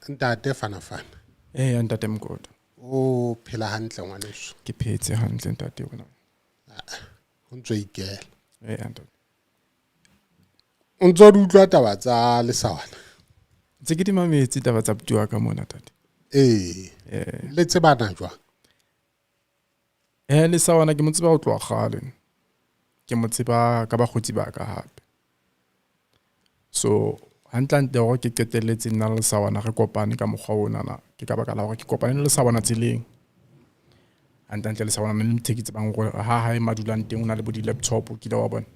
ntate fana Ntate Mokoto. o phela hantle ngwaneso Ke phetse hantle ntate wena. o ntso ikela Ntate. o ntso di utlwa taba tsa lesawana Tse ke di mametse taba tsa buti wa ka mona tate. le tsebana jwang Lesawana ke mo tseba ho tloha kgale. Ke mo tseba ka bakgotsi ba ka hape. So hantlante hore ke qetelletse nna le lesawana re kopane ka mokgwa ona na ke ka baka la hore ke kopane le lesawana tseleng. Hantlante lesawana le ntse ke tsebang hore hae madulang teng o na le bo di laptop ke wa bona.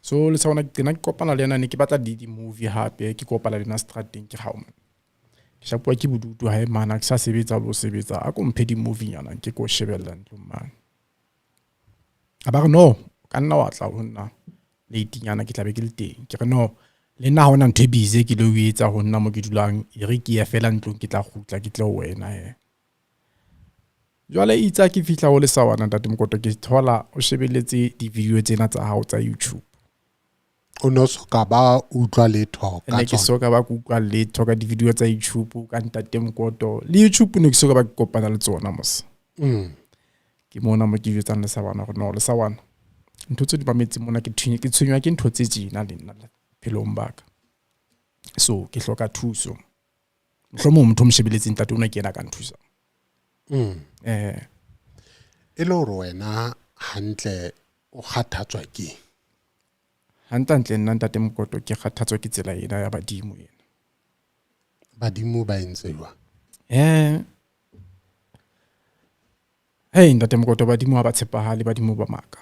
So lesawana ke tena ke kopana le yena ne ke batla di movie hape ke kopana le na strateng ke hao man. Ke shapwa ke bodutu hae mana ke sa sebetsa lo sebetsa a ko mphe di movie yana ke ko shebella ntlong man. A ba re no ka nna wa tla ho nna late nyana ke tla be ke le teng ke re no le nna hona ntho e busy ke lo etsa ho nna mo ke dulang e re ke ya fela ntlong ke tla khutla ke tle ho wena he. Jwale itsa ke fihla ho lesawana ntate Mokoto ke thola o shebelletse di video tsena tsa hao tsa YouTube. o no soka ba utlwa letho ka tsona ke soka ba ku utlwa letho ka di video tsa YouTube ka ntate Mokoto le YouTube ne ke soka ba kopana le tsona mos. Ke mona mo ke jetsang lesawana gore no lesawana ntho tse di ba metsi mona ke tshwenywa ke ntho tse tsena le nna phelong baka. So ke hloka thuso mohlomong motho mo shebeletseng tate ona ke ena ka nthusa. e le hore wena hantle o kgathatswa ke Hantle nna ntate Mokoto ke kgathatswa ke tsela ena ya badimo ena. badimo ba entse jwang ntate Mokoto badimo ha ba tshepahale badimo ba maka.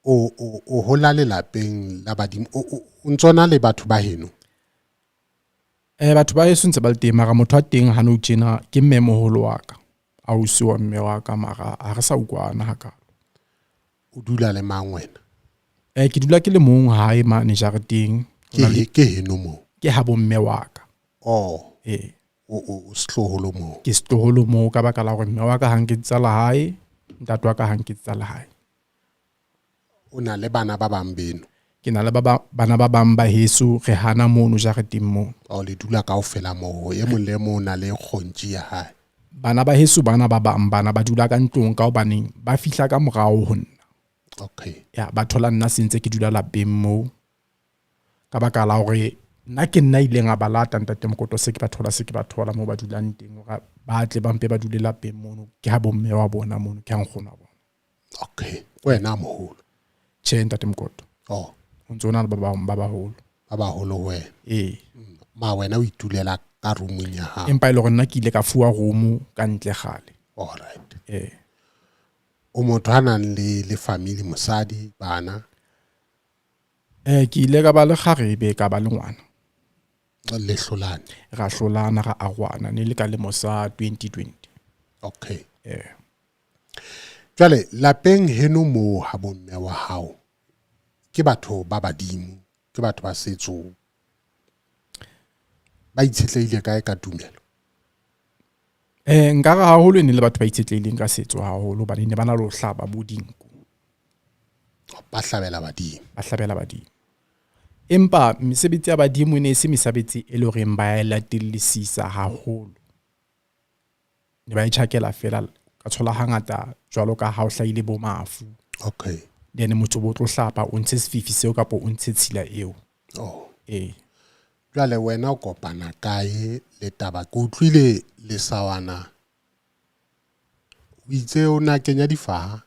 o hola le lapeng la badimo o ntsona le batho ba heno Batho ba yeso ntse ba le teng mara motho a teng ha no tjena ke mme moholo wa ka ausi wa mme wa ka mara ha re sa ukwana haka. o dula le mang wena Ke dula ke le mong hae mane jareteng ke heno mo ke ha bo mme wa ka. o sehloholo mo Ke sehloholo mo ka baka la hore mme wa ka ha nke tsa la hae ntate wa ka ha nke tsa la hae. o na le bana ba bang beno Ke na le bana ba bang ba heso re hana mono jareteng mo. o le dula kaofela moo e mong le mong na le kgontji ya hae Bana ba heso bana ba bang bana ba dula ka ntlong ka hobaneng ba fihla ka morao ho nna. Okay. Ya ba thola nna sentse ke dula lapeng mo ka baka la hore nna ke nna ileng a balata ntate Mokoto se ke ba thola mo ba dulang teng hore ba tle ba mpe ba dule lapeng mono ke ha bomme wa bona mono ke ha nkgona bona. Okay. Wena moholo Tjhe ntate Mokoto o ntsona ba bang ba baholo wena ma wena o itulela ka roomong ya hao empa ile hore nna ke ile ka fuwa room ka ntle gale. All right. O motho a nang le family mosadi bana Ke ile ka ba le kgarebe ka ba le ngwana le hlolane ra hlolana ra arwana ne le ka lemo sa 2020. Okay. Jwale lapeng heno mo ha bomme wa hao ke batho ba badimo ke batho ba setso ba itshetlehile kae ka tumelo Nka re haholo ne le batho ba itshetlehileng ka setso haholo ba ne bana le ho hlaba bo dinku ba hlabela badimo empa mesebetsi ya badimo ne se mesebetsi e le horeng ba e latellisisa haholo ne ba e tjhakela fela ka thola hangata jwalo ka ha o hlahile bo mafu. Okay. Then motho bo tlo hlapa o ntshe sefifi seo kapo o ntshe tshila eo. Jwale wena o kopana kae le taba ke utlwile lesawana o itse o na kenya difaha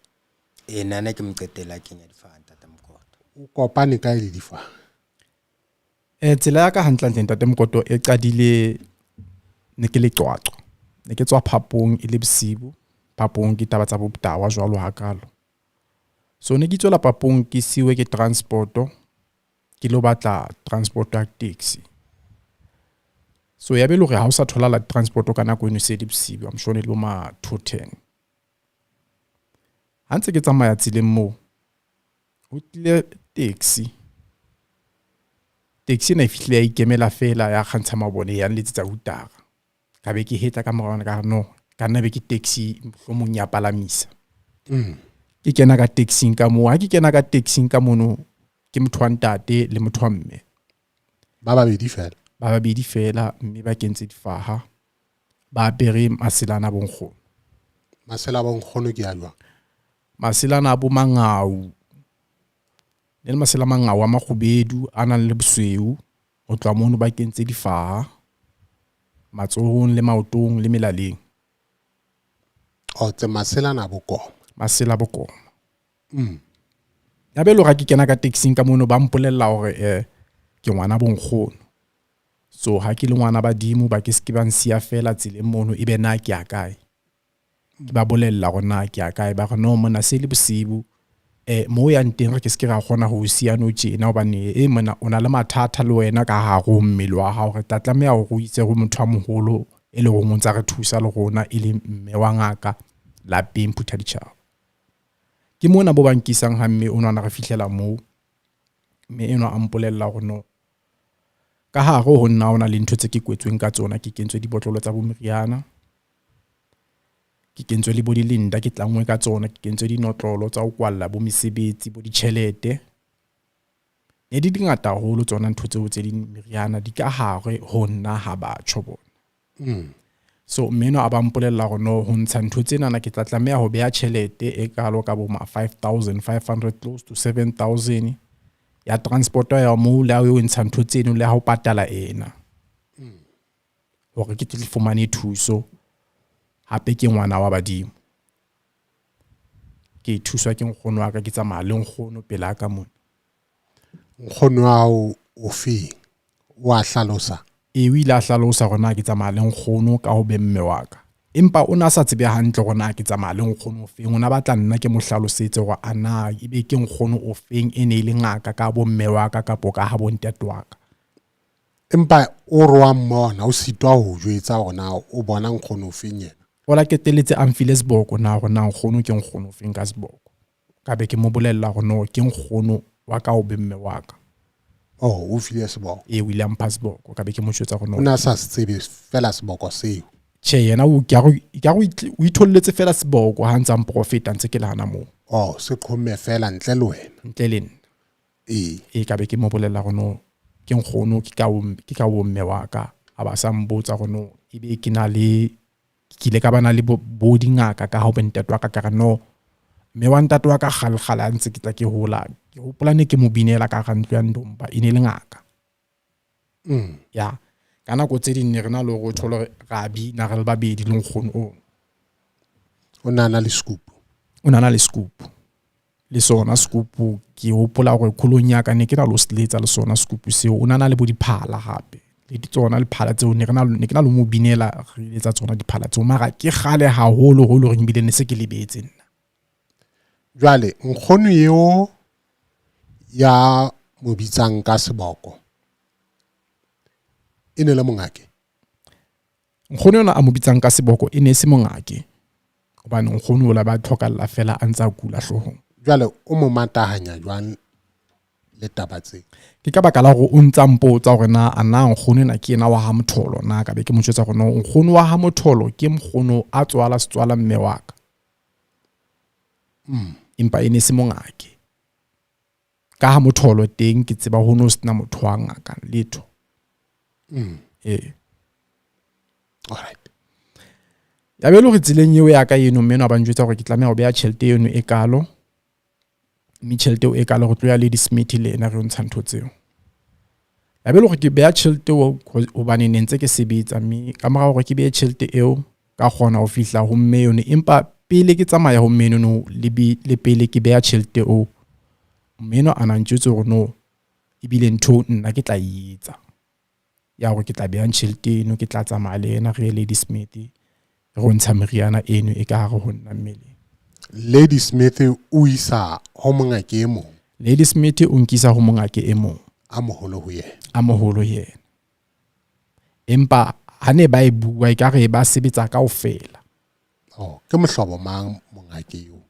nna ke mqetela kenya difaha ntate Mokoto o kopane kae le difaha tsela ya ka hantle ntate Mokoto e qadile ne ke le qwaqwa ne ke tswa phapong e le bosibu phapong ke taba tsa bobtawa jwalo hakalo. So ne ke tswela phapong ke siwe ke transporto ke lo batla transport ya taxi. So ya be le hore ha o sa thola la transport ka nako eno se di bosibu am sure le bo ma 210 ha ntse ke tsamaya tseleng mo ho tle taxi na fihle ya ikemela fela ya kgantsha mabone ya nletsetsa hutara ka be ke heta ka morana ka no ka nna be ke taxi mohlomong ya palamisa ke kena ka taxing ka mo ha ke kena ka taxing ka mono ke motho wa ntate le motho wa mme ba babedi fela mme ba kentse difaha ba apere maselana a bonkgono. masela a bonkgono ke a jwang? Maselana a bo mangau le masela mangau a makgubedu a nang le bosweu ho tloha mono ba kentse difaha matsohong le maotong le melaleng. Tse maselana a bokoma. Masela bokoma. Ya be lo ga ke kena ka taxing ka mono ba mpolella hore ke ngwana bonkgono. So ha ke le ngwana badimo ba ke se ke ba nsia fela tseleng mono ebe na ke a kae. Ke ba bolella hore na ke a kae ba re no mona se le bosibu. Mo ya nteng re ke se ke ra kgona ho sia no tjena hobane mona o na le mathata le wena ka hare ho mmele wa hao. Re tla tlameha ho itse go motho a moholo e le go ntsa re thusa le rona e le mme wa ngaka lapeng phutha ditjhaba. Ke mona bo bankisang ha mme o nana re fihlela moo mme eno a mpolella hore no ka hare ho nna ona le ntho tse ke kwetsweng ka tsona ke kentswe dibotlolo tsa bomeriana ke kentswe le bo dilinda ke tlangwe ka tsona ke kentswe dinotlolo tsa ho kwalla bo mesebetsi bo ditjhelete ne di dingata haholo tsona ntho tseo tse di meriana di ka hare ho nna ha batho bona. So mmeno a ba mpolella hore no ho ntsha ntho tsena na ke tla tlameha ho beha tjhelete e kalo ka bo ma 5,500 close to 7,000 ya transport ya mo la o ntsha ntho tseno le ha o patala ena hore ke tle fumane thuso hape ke ngwana wa badimo ke thuswa ke nkgono wa ka ke tsamaya le nkgono pela ka mona. Nkgono wa hao o fe wa hlalosa? O ile a hlalosa hore na ke tsamaya le nkgono ka ho be mme wa ka, empa o na sa tsebe hantle hore na ke tsamaya le nkgono o feng. O na batla nna ke mo hlalosetse hore ana ebe ke nkgono o feng e ne le ngaka ka bo mme wa ka kapo ka ha bo ntate wa ka. Empa o roa mmona o sitwa ho jwetsa hore na o bona nkgono o feng yena. O la keteletse amfile seboko na hore na nkgono ke nkgono o feng ka seboko. Ka be ke mo bolella hore no ke nkgono wa ka o be mme wa ka. O file seboko. William Passport ka be ke mo jwetsa hore no o na sa tsebe fela seboko seo. Che yena o itholletse fela seboko ha ntsa mprofeta ntse ke lana mo. Se qomme fela ntle le wena. Ntle le nna. Ka be ke mo bolella hore no ke nkgono ke ka o mme wa ka. A ba sa mbotsa hore no ebe ke na le ke ile ka bana le bo dingaka ka ha o be ntate wa ka ka no mme wa ntate wa ka kgalkgala ntse ke tla ke hola ke hopola ne ke mo binela ka ga ntlo ya ndomba e ne le ngaka. Ya kana go tse di ne rena le go tholo ga bina re le babedi le nkgono o nana le scoop. O nana le scoop le sona scoop ke hopola gore kholong ya ka ne ke na lo sletsa le sona scoop seo o nana le bo diphala gape le di tsona le phala tseo ne ke na lo mo binela re letsa tsona diphala tseo mara ke gale haholo holo re mbile ne se ke lebetse nna. Jwale nkgono eo ya mo bitsang ka seboko e ne le mongake. Nkgono yona a mo bitsang ka seboko e ne se mongake hobane nkgono o la ba tlhokalla fela a ntsa kula hlohong. Jwale o mo matahanya jwang le tabatse ke ka baka la go o ntsa mpotsa gore na ana nkgono na ke ena wa ha motholo na ka be ke mo jwetsa gore no nkgono wa ha motholo ke nkgono a tswala setswala mme wa ka. Empa ene se mongake ka ha motholo teng ke tseba ho no sena motho wa ngaka letho. Alright. Ya be lo re tsileng eo ya ka eno mmeno ba njwetsa gore ke tlameha ho beha tjhelete eno e kalo mme tjhelete e kalo go tloya le di Smith le ena re ntsha ntho tseo. Ya be lo re ke beha tjhelete hobane ne ntse ke sebetsa mme ka mora hore ke behe tjhelete eo ka kgona ho fihla ho mme yone empa pele ke tsamaya ho mme no le pele ke beha tjhelete o mmeno ana ntjwetse hore no ebile ntho nna ke tla etsa ya hore ke tla beha tjhelete eno ke tla tsamaya le ena re Lady Smith re ntsha meriana eno e ka hare ho nna mmele. Lady Smith o isa ho mongake e mong. Lady Smith o nkisa ho mongake e mong a moholo ho yena. A moholo yena. Empa ha ne ba e bua e ka re ba sebetsa kaofela. Ke mohlobo mang mongake eo?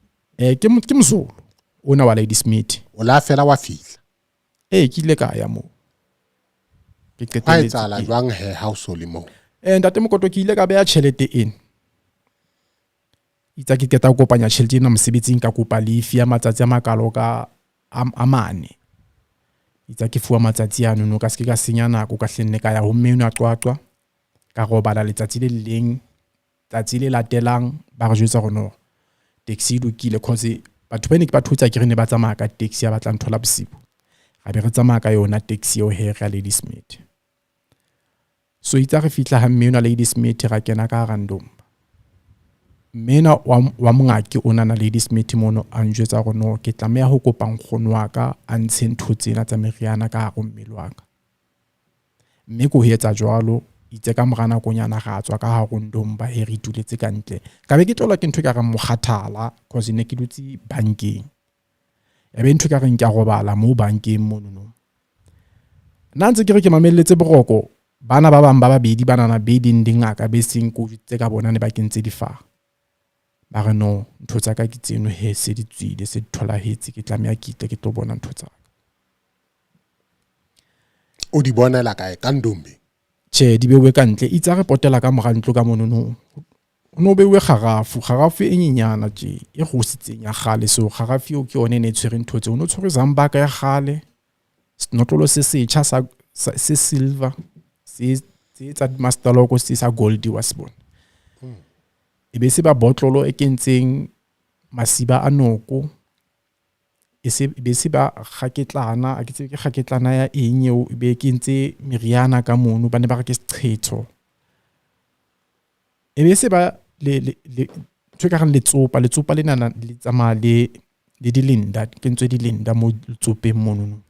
Ke mosolo ona wa Lady Smith. O la fela wa fihla. Ke ile ka ya moo. Ke qetelletse tsala jwang he household mo. Ntate Mokoto ke ile ka beha tjhelete ena. Itsa ke keta go kopanya tjhelete ena mosebetsing ka kopa leave ya matsatsi a makalo ka a mane. itse ke fuwa matsatsi ano no ka se ka senya nako ka hlenne ka ya ho mme no a qwaqwa ka robala letsatsi le leng tsatsi le latelang ba re jwetsa gore no taxi lokile cause batho ba ne ke ba thotsa ke re ne ba tsamaya ka taxi ya batla nthola bosibu ga be re tsamaya ka yona taxi eo he ga Ladysmith so itse re fitla ha mme no Ladysmith ra kena ka random mena wa mongaki o nana Ladysmith mono a njwetsa gore no ke tlameha ho kopa nkgono wa ka a ntshe ntho tsena tsa meriana ka go mmele wa ka mme go hetsa jwalo itse ka morana konyana ga tswa ka ha go ndomba he re tuletse ka ntle ka be ke tlola ke ntho ka ga moghathala cause ne ke dutse bankeng ya be ntho ka reng ke a robala mo bankeng mono no nna ntse ke re ke mamelletse boroko bana ba bang ba babedi banana be dingaka be seng ko tse ka bona ne ba kentse difa ba re no ntho tsa ka ke tseno he se di tswile se di tholahetse ke tlameha ke tle ke tlo bona ntho tsa ka o di bonela kae ka ndombe che di bewe ka ntle itse re potela ka morantlo ka mono no bewe kharafu e nyenyana je e go sitseng ya gale so kharafu o ke one ne tshwere ntho tse o no tshwere zamba ka ya gale snotlolo se setjha se silver se tsa master logo se sa gold wa se bona e be se ba botlolo e kentseng masiba a noko e be se ba khaketlana a ke tsebe ke khaketlana ya eng eo e be kentse meriana ka mono ba ne ba re ke sethetho e be se ba le tshweka ga letsopa le nana le tsamaya le dilinda kentswe dilinda mo tsopeng mono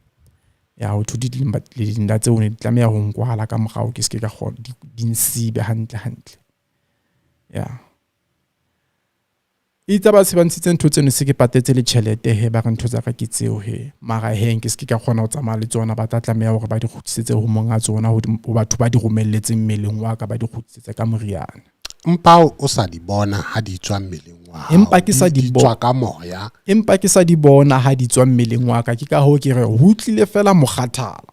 ya ho thuti dilinda tseo ne tlameha ho nkwala ka mogao ke se ke ka kgona di nsibe hantle ya itse ba se bantshitse ntho tseno se ke patetse le tšhelete he ba re ntho tsa ka ke tseo he mara he ke se ke ka kgona ho tsamaya le tsona ba tlameha hore ba di khutsitse ho monga tsona ho batho ba di romelletseng mmeleng wa ka ba di khutsitse ka moriana mpa o sa di bona ha di tswa mmeleng wa empa ke sa di bona ka moya empa ke sa di bona ha di tswa mmeleng wa ka ke ka ho ke re ho tlile fela moghathala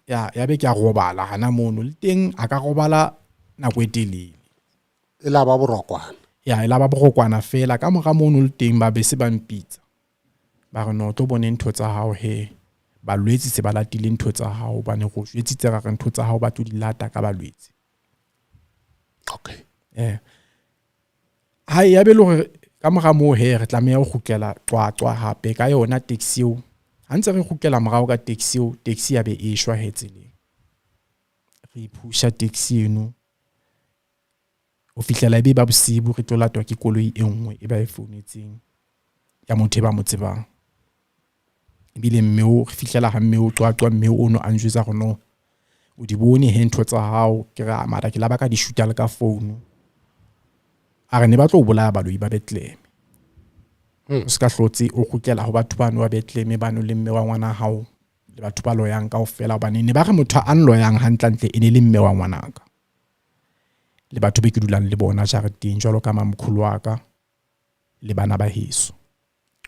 ya be ke a robala hana mono le teng a ka robala nako e telele e la ba borokwana ya ela ba borokwana fela ka mora mono le teng ba be se ba mpitsa ba re no tlo bone ntho tsa hao he balwetsi se ba latile ntho tsa hao ba ne go jwetsitse ga ntho tsa hao ba tlo di lata ka balwetsi okay ha ya be le hore ka mora mo he re tlameha go khukela twatwa hape ka yona taxi o ha ntse re khukela morao ka taxi ya be e shwa hetseleng re ipusha taxi eno o fihlela be ba bosibu re tlolatwa ke koloi e nngwe e ba e founetseng ya motho ba mo tsebang ebile mme o re fihlela ha mme o twatwa mme o no anjwetsa go no o di bone he ntho tsa hao ke ra mara ke la ba ka di shoota le ka phone a re ne ba tlo bolaya baloi ba Bethlehem o se ka hlotse o khukela ho batho bano wa Bethlehem bano le mme wa ngwana hao le batho ba loyang kaofela hobane ne ba re motho a nloyang hantlantle e ne le mme wa ngwanaka le batho be ke dulang le bona jareteng jwalo ka mamkhulu wa ka le bana ba heso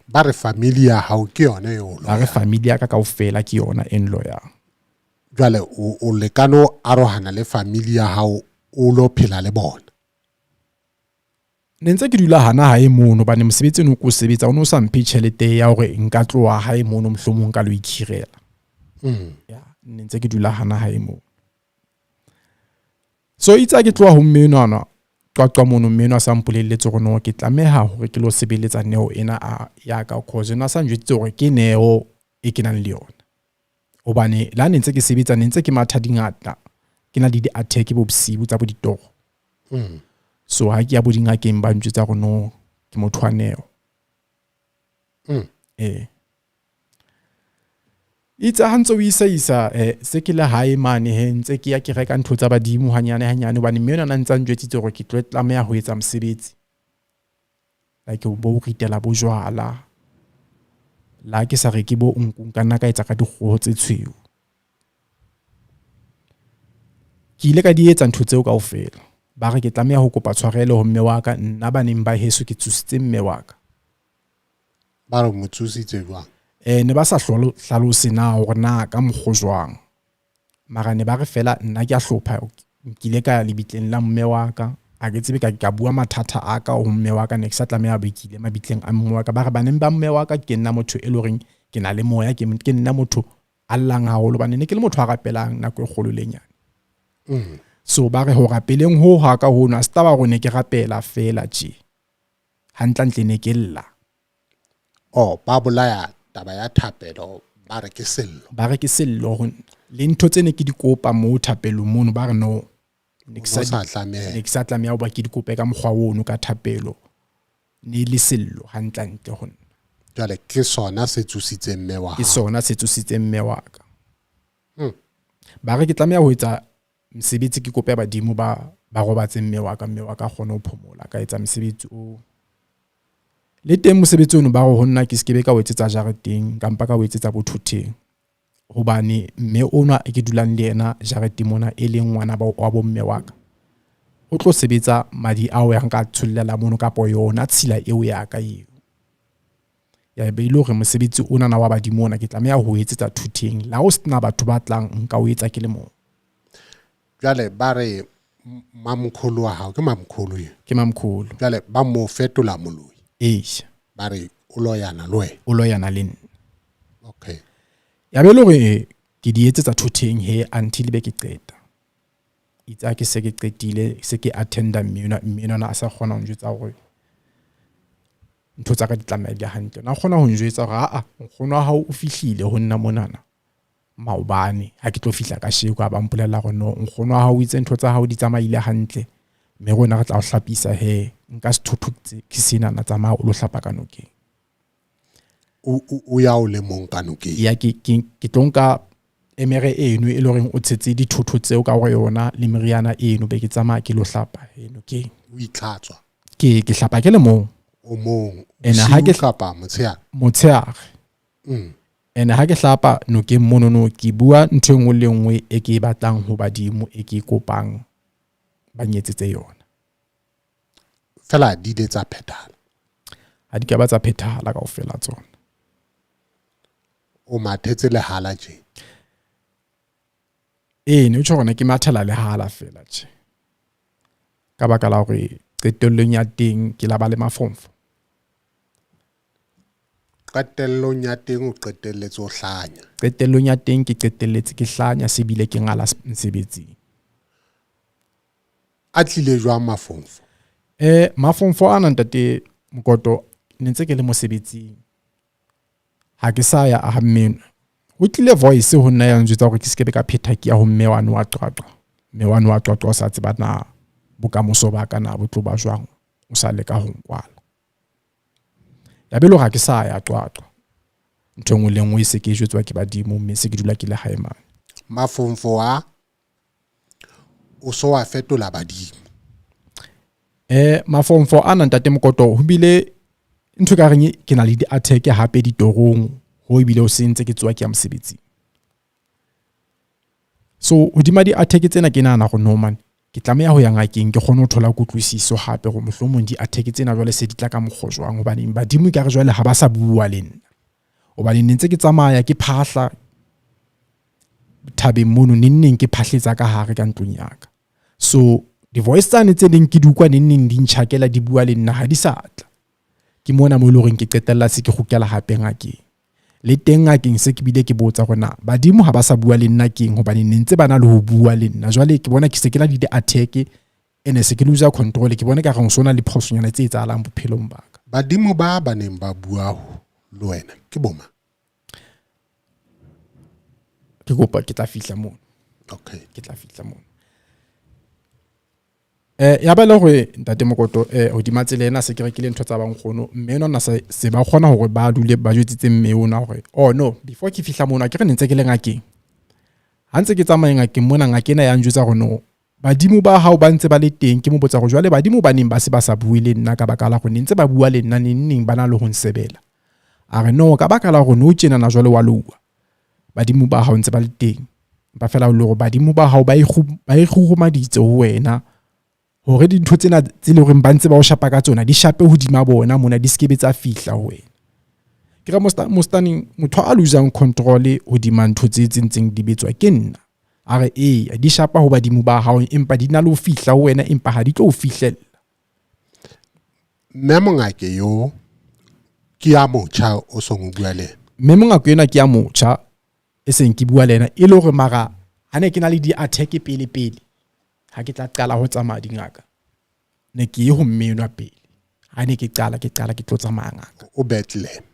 ba re familia ha o ke yona yo ba re familia ka kaofela ke yona en loyang jwale o lekano arohana le familia hao o lo phela le bona ne ntse ke dula hana hae mono bane mosebetsi no ko sebetsa o no sa mphe tšhelete ya hore nka tloa hae mono mohlomong ka lo ikhirela ya ne ntse ke dula hana hae mono so itse ke tloa ho mmenwana qaqwa mono mmeno a sampolelletse gore no ke tlameha hore ke lo sebeletsa neo ena ya ka cause na sa njwetse hore ke neo e ke nang le yona obane la ne ntse ke sebetsa ne ntse ke matha dingata ke na le di-attack bo bosibu tsa bo ditoro so ha ke ya bo dingakeng ba ntjwetsa gore no ke motho wa neo itse ha ntse o isa se ke le hae mane he ntse ke ya ke reka ntho tsa badimo hanyane hobane mme yona ntse njwetsitse hore ke tlo tlameha ho etsa mosebetsi like bo ritela bo jwala la ke sa re ke bo nku ka nna ka etsa ka dikgoho tse tshweu ke ile ka di etsa ntho tseo kaofela ba re ke tlameha ho kopa tshwarelo ho mme wa ka nna ba neng ba heso ke tsusitse mme wa ka ba re motsusitse jwang ne ba sa hlalose na hore na ka mokgo jwang mara ne ba re fela nna ke a hlopha ke ile ka lebitleng la mme wa ka a ke tsebe ka bua mathata a ka ho mme wa ka ne ke sa tlameha ba ikile mabitleng a mme wa ka ba re baneng ba mme wa ka ke nna motho e loreng ke na le moya ke nna motho allang haholo bane ne ke le motho a rapelang nako e kgolo le nyane so ba re ho rapeleng ho ha ka ho na sta ba go ne ke rapela fela tje hantlantle ne ke lla ba bolaya taba ya thapelo ba re ke sello le ntho tsene ke di kopa mo thapelo mono ba re no ne ke sa tlameha ba ke di kope ka mokgwa ono ka thapelo ne le sello hantlantle ho jale ke sona se tsositseng mme wa ka ba re ke tlameha ho etsa mosebetsi ke kope badimo ba robatseng mme wa ka kgona ho phomola ka etsa mosebetsi o le teng mosebetsi ono ba go honna ke skebe ka o etsetsa jareteng kampa ka o etsetsa bothutheng hobane mme ona ke dulang le yena jareteng mona e leng ngwana wa bo mme wa ka o tlo sebetsa madi ao ya nka tshollela mono ka po yona tshila eo ya ka eo ya be ile hore mosebetsi ona na wa badimo ona ke tlameha ho etsetsa thutheng la ho sena batho ba tlang nka o etsa ke le mo jale ba re mamkhulu wa hao ke mamkhulu jale ba mo fetola moloi ba re o loyana le nna okay ya be le hore ke di etsetsa thutheng he until be ke qeta itsa ke se ke qetile se ke attenda mmino a sa kgona ho njwetsa hore ntho tsa ka di tlameha di hantle na kgona ho njwetsa hore nkgono wa hao o fihlile ho nna monana maobane ha ke tlo fihla ka sheko ba mpolella hore no nkgono wa hao o itse ntho tsa hao di tsamaile hantle mme rona re tla o hlapisa he nka se thuthutse ke sena na tsamaya o lo hlapa ka nokeng o ya o le mong ka nokeng ya ke tlo nka emere eno e loreng o tshetse dithotho tseo ka hore yona le meriana eno be ke tsamaya ke lo hlapa eno ke o itlhatswa ke hlapa ke le mong o mong ena ha ke hlapa motshehare ena ha ke hlapa nokeng monono ke bua ntho engwe le engwe e ke batlang ho badimo e ke kopang ba nyetsetse yona fela di ile tsa phethala ha di ka ba tsa phethala kaofela tsona o mathetse le hala tje ne o tshwana ke mathela le hala fela tje ka baka la hore qetellong ya teng ke la ba le mafomfo qetellong ya teng o qetelletse o hlanya qetellong ya teng ke qetelletse ke hlanya se bile ke ngala msebetsing a tlile jwang mafomfo mafomfo ana ntate Mokoto ntse ke le mosebetsing ha ke sa ya a mmeno o tlile voice ho nna ya njwetsa hore ke skebe ka phetha ke ya ho mme wane wa qwaqwa sa tseba na bokamoso ba ka na botlo ba jwang o sa leka ho nkwala ya belo ga ke sa ya qwaqwa ntho engwe le engwe se ke jwetswa ke badimo mme se ke dula ke le hae mane mafomfo o so wa fetola badimo mafomfo ana ntate Mokoto ho bile ntho ka reng ke na le di attack hape ditorong ho bile o sentse ke tswa ke ya mosebetsi so hodima di attack tsena ke nana go no man ke tlameha ho ya ngakeng ke kgone ho thola kutlwisiso hape go mohlomong di attack tsena jwale se di tla ka mokgojwang hobane badimo ka re jwale ha ba sa bua le nna hobane ntse ke tsamaya ke phahla thabeng mono neng ke phahletsa ka hare ka ntlong ya ka so di voice tsane tse ding ke di ukwa neng di ntjhakela di bua le nna ha di sa tla ke mona mo loreng ke qetella se ke gokela hape ngakeng le teng ngakeng se ke bile ke botsa gona badimo ha ba sa bua le nna keng hobane ntse bana le ho bua le nna jwale ke bona ke se ke la di attack ene se ke lose control ke bona ka re sona le phosonyana tse etsahalang bophelong ba ka badimo ba neng ba bua le wena ke boma ke kopa ke tla fihla mono okay ke tla fihla mono ya ba le hore ntate Mokoto hodima tsela ena se ke rekile ntho tsa bang khono mme nona se ba kgona hore ba dule ba jwetsitse mme ona hore oh no before ke fihla mona ke re ntse ke le ngakeng ha ntse ke tsamaya ngakeng mona ngakena ya njwetsa hore no badimo ba hao ba ntse ba le teng ke mo botsa hore jwale badimo ba neng ba se ba sa bue le nna ka baka la hore ntse ba bua le nna neng bana le ho nsebela a re no ka baka la hore no tjena na jwale wa loua badimo ba hao ntse ba le teng ba fela le hore badimo ba hao ba ikgurumaditse ho wena hore dintho tsena tse le hore ba ntse ba o shapa ka tsona di shape hodima bona mona di skebe tsa fihla ho wena ke ra mostani motho a losang control hodima ntho tse tsentseng di betswa ke nna a re di shapa ho badimo ba hao empa di na le ho fihla ho wena empa ha di tlo o fihlella mme mongake yo ke ya motjha o song o bua le mme mongako ena ke ya motjha e seng ke bua le ena e le hore mara ha ne ke na le di-attack pele ha ke tla qala ho tsamaya dingaka ne ke ye ho mmeno pele ha ne ke qala ke tlo tsamaya ngaka o Bethlehem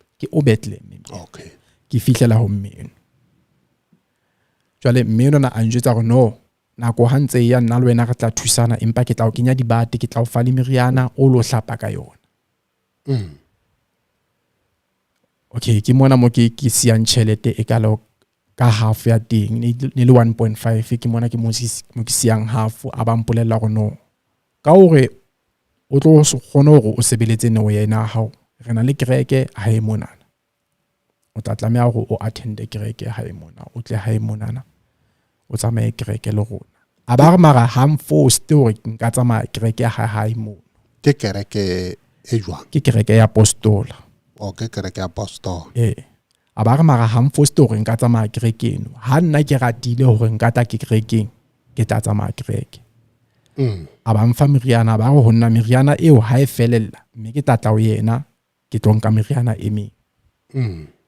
okay ke fihlela ho mmeno jwale mmeno na a njwetsa hore no nako ha ntse ya nna le wena re tla thusana empa ke tla o kenya dibate ke tla o fa le meriana o lo hlapa ka yona okay ke mona mo ke siang tjhelete e kalo ka half ya teng ne le 1.5 ke mona ke mo ke siang half a ba mpolella hore no ka hore o tlo kgona hore o sebeletse neo ya ena hao re na le kereke ha e mona o tla tlameha hore o attend kereke ha e mona o tle ha e mona o tsamaye kereke le rona a ba re mara hamforced hore nka tsamaya kereke ha e mona ke kereke e jwang ke kereke ya apostola okay kereke ya apostol a ba re mara hamforced hore nka tsamaya kereke eno ha nna ke ratile hore nka ta ke kerekeng ke tla tsamaya kereke a ba mfa meriana ba re ho nna meriana eo ha e felella mme ke tlatla o yena ke tlo nka meriana e meng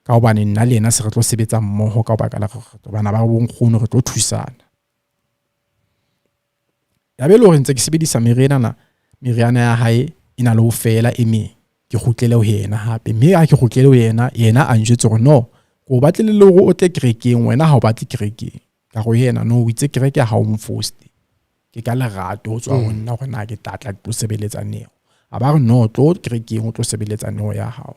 ka hobane nna le yena se re tlo sebetsa mmoho ka baka la re bana ba bonkgono re tlo thusana ya be le hore ntse ke sebedisa meriana ya hae ina le ho fela e meng ke kgutlele ho yena hape mme ha ke kgutlele ho yena a njwetse hore no go batlele le hore o tle kerekeng wena ha o batle kerekeng ka go yena no o itse kereke ha o mforced ke ka lerato ho tswa ho nna hore na ke tlatla ke tlo sebeletsa neo a ba re no tlo kerekeng o tlo sebeletsa neo ya hao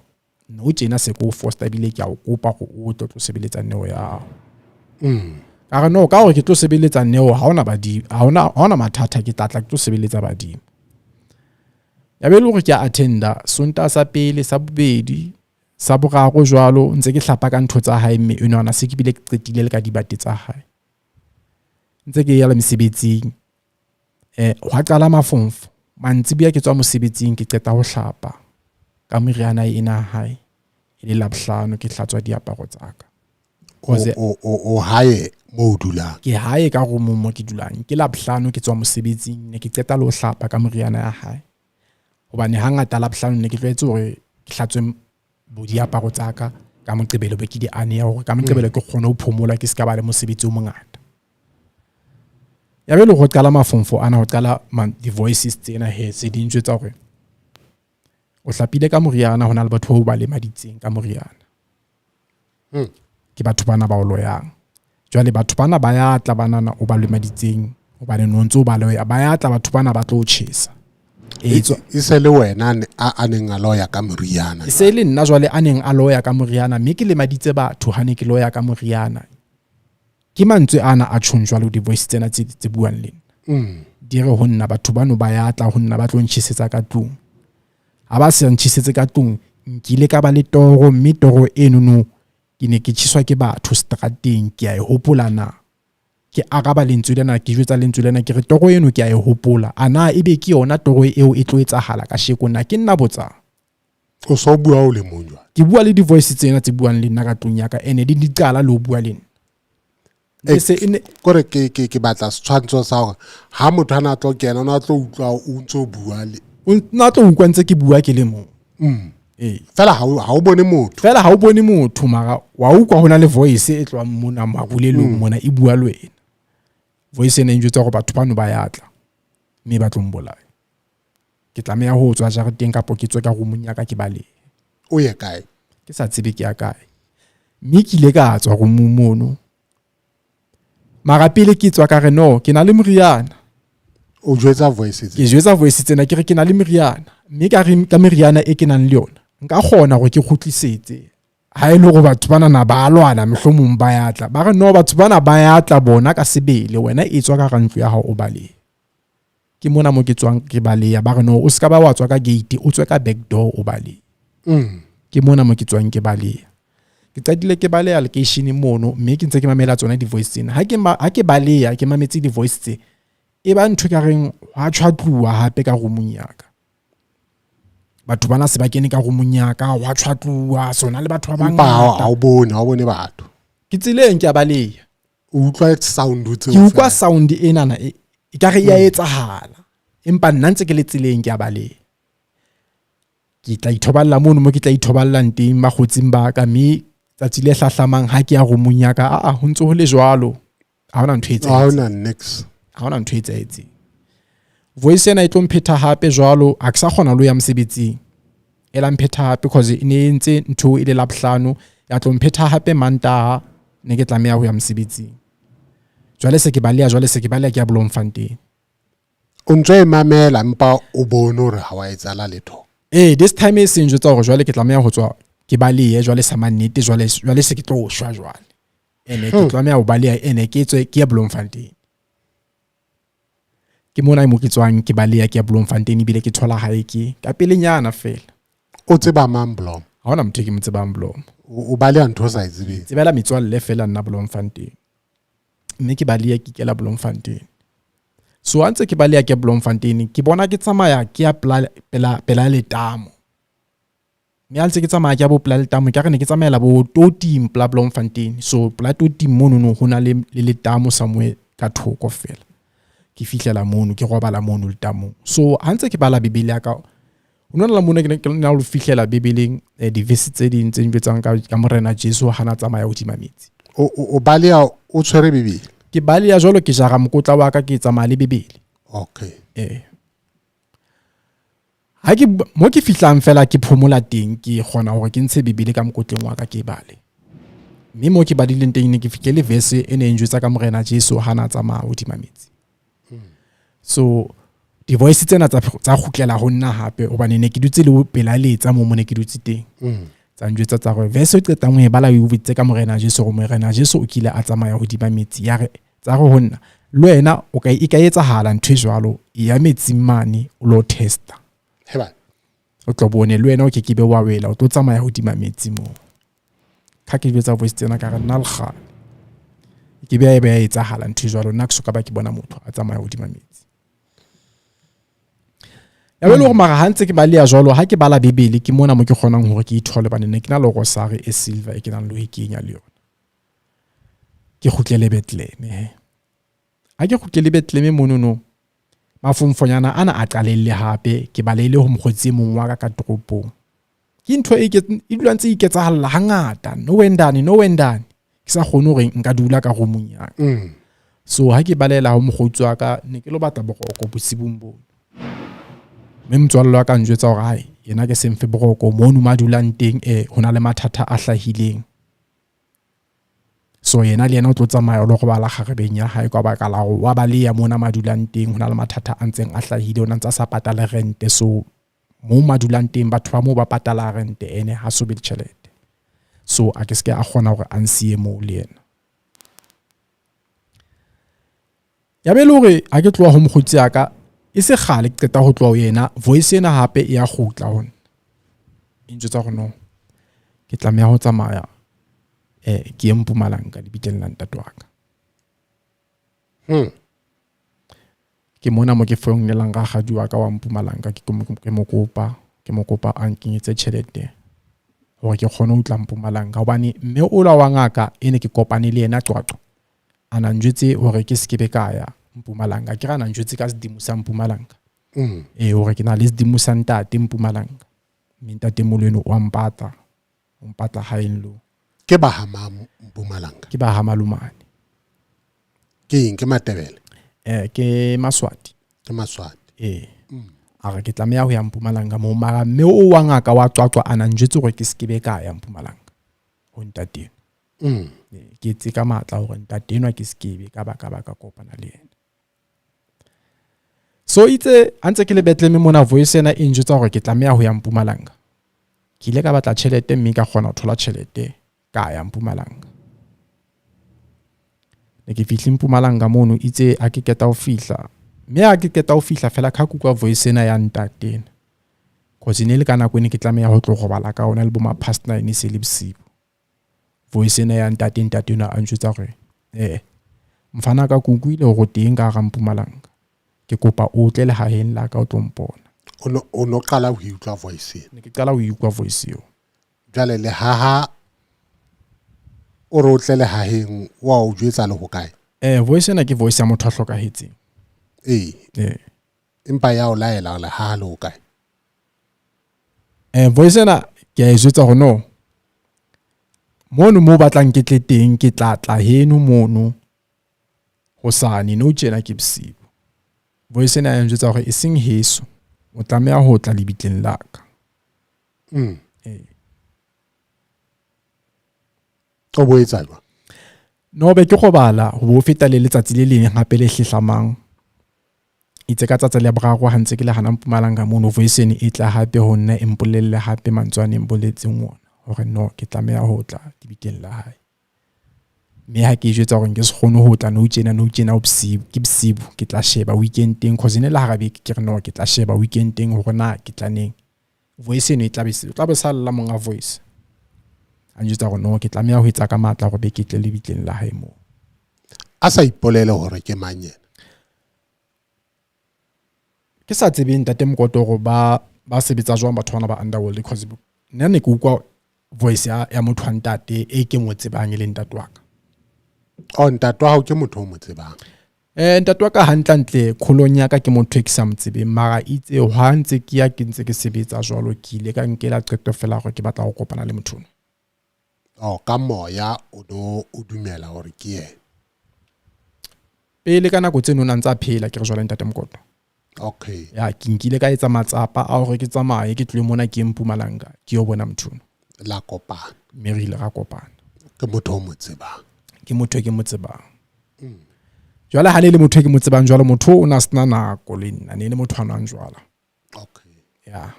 no tjena se ko forced bile ke a o kopa go o tlo sebeletsa neo ya hao ka re no ka hore ke tlo sebeletsa neo ha ona badimo ha ona mathata ke tlatla ke tlo sebeletsa badimo ya be le hore ke attenda sonta sa pele sa bobedi sa boraro jwalo ntse ke hlapa ka ntho tsa hae mme yona se ke bile ke qetile le ka dibate tsa hae ntse ke ya la mesebetsing wa qala mafonfo mantsibuya ke tswa mosebetsing ke qeta ho hlapa ka meriana ena hae ile labohlano ke hlatswa diaparo tsa ka o hae mo dulang ke hae ka room mo ke dulang ke labohlano ke tswa mosebetsing ne ke qeta le ho hlapa ka meriana ya hae hobane hangata labohlano ne ke tlwaetse hore ke hlatswe bo diaparo tsa ka ka moqebelo be ke di aneya hore ka moqebelo ke kgone ho phomola ke se ka ba le mosebetsi o mongata ya be le go qala mafonfo ana ho qala di voices tsena he se di ntjwetsa hore o hlapile ka moriana hona le batho ba le maditseng ka moriana ke batho bana ba o loyang jwale batho bana ba ya tla banana o ba le maditseng o ba le nontso ba loya ba ya tla batho bana ba tlo tjhesa e se le wena a neng a loya ka moriana e se le nna jwale a neng a loya ka moriana mme ke le maditse batho ha ne ke loya ka moriana ke mantswe ana a tshonjwa le di voice tsena tse buang le dire ho nna batho bano ba ya tla ho nna ba tlo ntshisetsa ka tlung ha ba se ntshitsetse ka tlung nkile ka ba le toro mme toro eno no ke ne ke tshiswa ke batho strateng ke a e hopola na ke araba lentswe lena ke jwetsa lentswe lena ke re toro eno ke a e hopola ana ebe ke yona toro eo e tlo etsahala ka sheko na ke nna botsa o so bua o le monjwa ke bua le di voice tsena tse buang le nna ka tlung ya ka ene di qala le ho bua le nna se ene kore ke batla setshwantsho sa hore ha motho ana tlo kena ona tlo utlwa o ntso bua le o na tlo utlwa ntse ke bua ke le mo fela ha o bone motho mara wa utlwa hona le voice e tlwa mona marulelong mona e bua le wena voice ene njwetsa hore batho bano ba yatla mme ba tlo mbolaya ke tlameha ho tswa jareteng ka poketswe ka roomong ya ka ke bale o ye kae ke sa tsebe ke ya kae mme ke ile ka tswa roomong mono mara pele ke tswa ka re no ke na le moriana o jwetsa voice ke jwetsa voice tsena ke re ke na le meriana mme ka re ka meriana e ke nang le yona nka kgona hore ke kgutlisetse ha ile go batho bana na ba lwana mohlomong ba yatla ba re no batho bana ba yatla bona ka sebele wena e tswa ka rantlo ya hao o bale ke mona mo ke tswang ke bale ya ba re no o ska ba wa tswa ka gate o tswe ka back door o bale ke mona mo ke tswang ke bale ke qadile ke bale allocation mono mme ke ntse ke mamela tsona di voice tsena ha ke bale ke mametse di voice tse e ba ntho ka reng ha tshwatluwa hape ka roomong ya ka batho bana se ba kene ka roomong ya ka wa tshwatluwa sona le batho ba bangata ha o bone batho ke tsileng ke a baleya o utlwa sound ke utlwa sound ena na e ka re ya etsahala empa nna ntse ke le tsileng ke a baleya ke tla ithoballa mono mo ke tla ithoballang teng ba khotsing ba ka mme tsatsi le hlahlamang ha ke ya romong ya ka ho ntse ho le jwalo ha hona ntho e etsahetseng ha hona ntho e etsahetseng voice ena e tlo mphetha hape jwalo ha ke sa kgona lo ya mosebetsing ela mphetha hape because e ne ntse ntho e le labohlano ya tlo mphetha hape Mantaha ne ke tlameha ho ya mosebetsing jwale se ke baleya ke ya Bloemfontein o ntse e mamela mpa o bone hore ha wa etsala letho this time e seng jwetsa hore jwale ke tlameha ho tswa ke baleye jwale sa mannete jwale se ke tlo shwa jwale ene ke tlameha ho baleya ene ke tswe ke ya Bloemfontein ke mona mo ke tswang ke baleya ke ya Bloemfontein bile ke thola hae ke ka pelenyana fela o tseba mang Blom ha hona motho ke mo tsebang Blom o baleya ntho sa itsebeng tsebela metswalle fela nna Bloemfontein mme ke baleya ke kela Bloemfontein so antse ke baleya ke Bloemfontein ke bona ke tsamaya ke ya pela letamo mme antse ke tsamaya ke ya bo pela letamo ke re ne ke tsamaela bo Totim pela Bloemfontein so pela Totim mono no hona le letamo somewhere ka thoko fela ke fihlela mono ke robala mono letamo so antse ke bala bibele ya ka o nona la mona ke na lo fihlela bibeleng di-verse tse ding tse njwetsang ka morena Jesu hana tsamaya hodima metsi o baleya o tshwere bibele ke baleya jwalo ke jara mokotla wa ka ke tsamaya le bibele okay ha ke mo ke fihlang fela ke phomola teng ke kgona hore ke ntshe bibele ka mokotleng wa ka ke bale mme mo ke badileng teng ne ke fikele verse e ne njwetsa ka morena Jesu hana tsamaya hodima metsi so di voice tsena tsa khutlela ho nna hape hobane ne ke dutse le pela letsa mo ne ke dutse teng tsa njwetsa tsa gore verse o qetang ho e bala o botse ka morena Jesu go morena Jesu o kile a tsamaya hodima metsi ya re tsa go honna le wena o ka etsahala ntwe jwalo ya metsi mane o lo testa heba o tlo bone le wena o ke be wa wela o tlo tsamaya hodima metsi mo ka ke jwetsa voice tsena ka re nna le kga ke be ya etsahala ntwe jwalo nna ke soka ba ke bona motho a tsamaya hodima metsi ya bele go mara hantse ke baleya jwalo ha ke bala bibele ke mona mo ke kgonang hore ke ithole bane ne ke na le rosary e silver e ke nang le ho ikenya le yona ke khutlele Bethlehem ha ke khutlele Bethlehem monono mafumfonyana ana a qalelle hape ke balele ho mokgotsi mong wa ka toropong ke ntho e dula ntse iketsahalla hangata no wendane ke sa kgone hore nka dula ka romong ya so ha ke balela ho mokgotsi wa ka ne ke lo batla boroko bosibong bo mme motswalle wa ka njwetsa hore hae yena ke semfe boroko mono madulang teng hona le mathata a hlahileng so yena le yena o tlo tsamaya lo go bala kharebeng ya hae kwa baka la go wa baleya mona madulang teng hona le mathata a ntseng a hlahile ona ntsa sa patala rente so mo madulang teng batho ba mo ba patala rente ene ha so be tšhelete so a ke se ke a kgona hore a nsiye mo le yena ya be le hore a ke tloa ho mokgotsi ya ka e se khale ke qeta ho tloa yena voice ena hape e ya khutla hona e ntjwetsa gore no ke tlameha ho tsamaya ke ye Mpumalanga lebiteng la ntate wa ka ke mona mo ke founnelang ga gadi wa ka wa Mpumalanga ke mo kopa a nkenyetse tjhelete hore ke kgone ho tla Mpumalanga hobane mme o la wa ngaka ene ke kopane le yena Qwaqwa ana njwetse hore ke sekebe ka ya Mpumalanga ke rana njwetse ka sedimo sa Mpumalanga hore ke na le sedimo sa ntate Mpumalanga mme ntate molweni wa mpata haenlo ke ba hama Mpumalanga ke ba hama lumane ke Matebele ke Maswati a re ke tlameha ho ya Mpumalanga mo mara mme o wa ngaka wa Qwaqwa ana njwetse hore ke sekebe ka ya Mpumalanga ho ntate ke tse ka matla hore ntate enwa ke sekebe ka baka kopana le yena so itse antse ke le Bethlehem mona voice ena e njwetsa hore ke tlameha ho ya Mpumalanga ke ile ka batla tjhelete mme ka kgona ho thola tjhelete ka ya Mpumalanga ne ke fihla Mpumalanga mono itse a ke keta ho fihla mme a ke keta ho fihla fela ka kukwa voice ena ya ntate cause ne le kana kwene ke tlameha ho tlo robala ka ona le bo ma past 9 se le bosibu voice ena ya ntate na a njwetsa hore mfana ka kukuile go teng ka ga Mpumalanga ke kopa o tle le haheng la ka o tlo mpona o no qala ho utlwa voice ne ke qala ho utlwa voice yo jale le haha o ro tle le haheng wa o jwetsa le ho kae voice ena ke voice ya motho a hlokahetseng empa ya o laela le ha le ho kae voice ena ke a jwetsa hore no mono mo batlang ke tle teng ke tla heno mono hosane no tjena ke bosibu. Voice ena ya njwetsa hore e seng heso o tlameha ho tla lebitleng la ka. o boetsa jwang? No be ke go bala ho bo feta le letsatsi le leng hape le hlehlamang itse ka tsatsa le boraro ha ntse ke le hana Mpumalanga mono voice ene e tla hape ho nna e mpolelle hape mantswane mboletseng ona hore no ke tlameha ho tla dibiteng la hae. Me ha ke jwetsa hore ke se kgone ho tla no tjena bosibu ke tla sheba weekendeng cause ne la harabe ke re no ke tla sheba weekendeng hore na ke tla neng. Voice ene e tla be sala monga voice a njwetsa hore no ke tlameha ho etsa ka matla hore be ke tle le bitleng la hae mo. A sa ipolele hore ke mang yena. Ke sa tsebe ntate Mokoto hore ba sebetsa jwang batho bana ba underworld because nna ne ke utlwa voice ya motho wa ntate e ke mo tsebang le ntate wa ka. Ntate wa hao ke motho o mo tsebang? Ntate wa ka hantlentle kholong ya ka ke motho e ke sa mo tsebeng mara itse ha ntse ke ntse ke sebetsa jwalo ke ile ka nkela qeto fela hore ke batla go kopana le motho. Ka moya o dumela hore ke yena. Pele ka nako tseno na ntsa phela ke re jwale ntate Mokoto. Okay. Ya ke nkile ka etsa matsapa a hore ke tsamaye ke tle mona ke Mpumalanga ke yo bona motho. La kopana. Me re ile ra kopana. Ke motho o mo tsebang. Ke motho e ke mo tsebang. Jwale ha le motho e ke mo tsebang jwale motho o na sena nako le nna ne le motho a nwang jwala. Okay. Ya.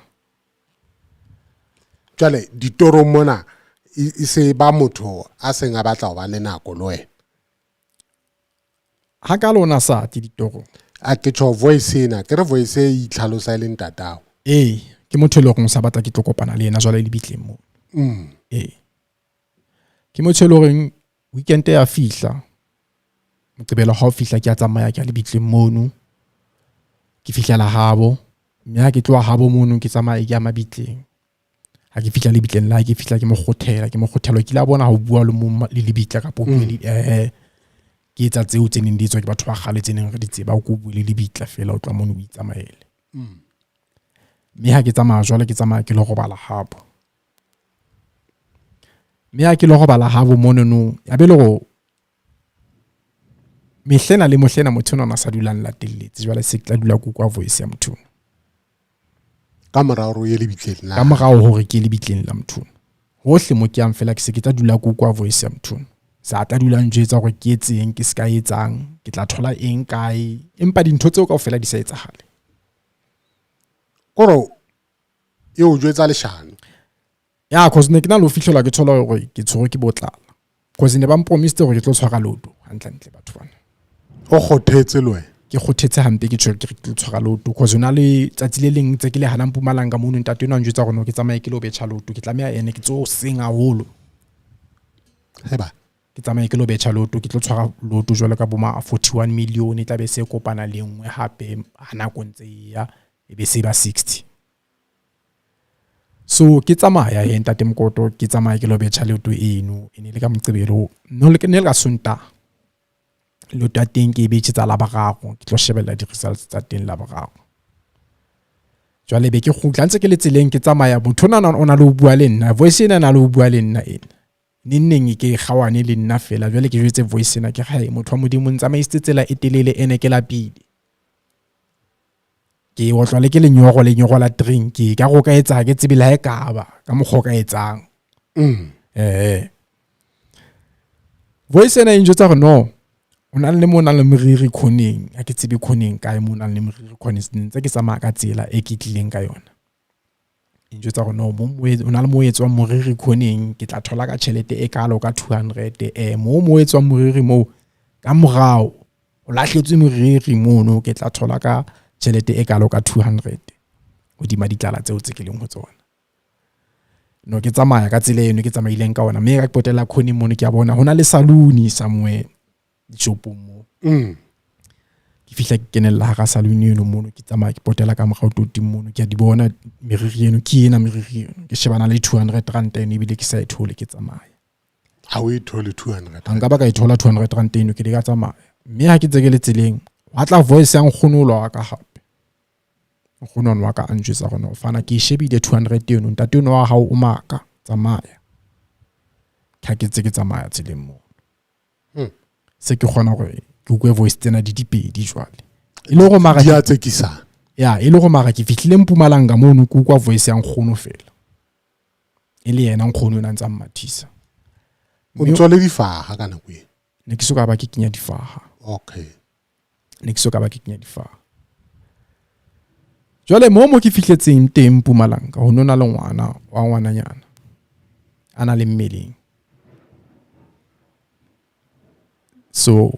Jwale ditoro mona e se ba motho a seng a batla ho ba le nako le wena. Ha ka lona sa ti ditoro. A ke tjho voice ena ke re voice e itlhalosa le ntatao. Ke motho le go sa batla ke tlo kopana le yena jwale le bitleng mo. Ke motho le reng weekend ya fihla motebelo ha o fihla ke a tsamaya ke le bitleng mono ke fihla la habo mme ha ke tloa habo mono ke tsamaya ke ya mabitleng ha ke fihla le bitleng la ke fihla ke mo kgothela ke la bona ho bua le lebitla ka popedi ke etsa tseo tseneng di tswa ke batho ba gale tseneng re di tseba o go bua le lebitla fela o tla mono o itsamaele mme ha ke tsamaya jwale ke tsamaya ke le go bala habo mme ha ke le go bala habo mono no ya be le go mehlena le mohlena motho ona sa dulang latelletse jwale se ke tla dula go kwa voice ya motho ka morao ro ye le bitleng la ka morao hore ke le bitleng la motho hohle mo ke yang fela ke se ke tla dula go kwa voice ya motho sa tla dula njwetsa hore ke etseng ke se ka etsang ke tla thola eng kae empa dintho tseo kaofela di sa etsagale koro e o jwetsa leshano ya cause ne ke na lo fihlela ke thola hore ke tshwere ke botlala cause ne ba mpromise hore ke tlo tshwara lodo hantle batho bana o kgothetse lwe ke kgothetse hampe ke tshwere ke tlo tshwara lodo cause ona le tsatsi le leng tse ke le hana Mpumalanga mono ntate ona njwetsa gore no ke tsamaye ke lo betjha lodo ke tlameha ene ke tso senga holo heba ke tsamaye ke lo betjha lodo ke tlo tshwara lodo jwalo ka boma 41 million e tla be se kopana le nngwe hape hana go ntse ya e be se ba 60 so ke tsamaya ntate Mokoto ke tsamaya ke lo betjha lodo eno ene le ka Moqebelo no le ke ne le ka Sonta lo tateng ke betjhe tsa la bararo ke tlo shebella di results tsa teng la bararo jwale be ke khutla ntse ke le tseleng ke tsamaya motho ona le o bua le nna voice ena na le o bua le nna ena ninneng ke gawane le nna fela jwale ke jwetse voice ena ke gae motho wa modimo ntsamaisetsa tsela e telele ene ke la pidi ke otlwa le ke lenyogo la drink ka go ka etsa ke tsebile ha e ka ba ka mogho ka etsang voice ena e njwetsa gore no ona le mona le meriri khoneng a ke tsebe khoneng kae mona le meriri khoneng ntse ke tsamaya ka tsela e ke tlileng ka yona e njwetsa gore no ona le moetso wa moriri khoneng ke tla thola ka tšhelete e kalo ka 200 mo etswa moriri mo ka morao o lahletswe moriri mono ke tla thola ka tšhelete e kalo ka 200 hodima ditlala tseo tse ke leng ho tsona no ke tsamaya ka tsela eno ke tsamaileng ka ona mme ka potela khoni mono ke a bona hona le saloon somewhere shopong mo ke fihla ke kenella ga saloon eno mono ke tsamaya ke potela ka mogao toting mono ke a di bona meriri eno ke ena meriri eno ke shebana le 200 rand eno ebile ke sa e thole ke tsamaya ha o e thole 200 nka ba ka e thola 200 rand eno ke di ka tsamaya mme ha ke tseke le tseleng wa tla voice yang kgonolo wa ka hape nkgono wa ka a njwetsa gona o fana ke shebile 200 eno ntate ono wa hao o maka tsamaya ka ke tse ke tsamaya tseleng mo se ke gona gore ke go voice tsena di dipedi jwale ile go mara di a tsekisa ya ile go mara ke fihlile Mpumalanga mono ku kwa voice ya nkgono fela ile yena nkgono na ntsa mmathisa o ntshole difaha kana go ne ke soka ba ke kenya difaha okay ne ke soka ba ke kenya difaha jwale mo ke fihletseng teng Mpumalanga ho nona le ngwana wa ngwananyana ana le mmeleng so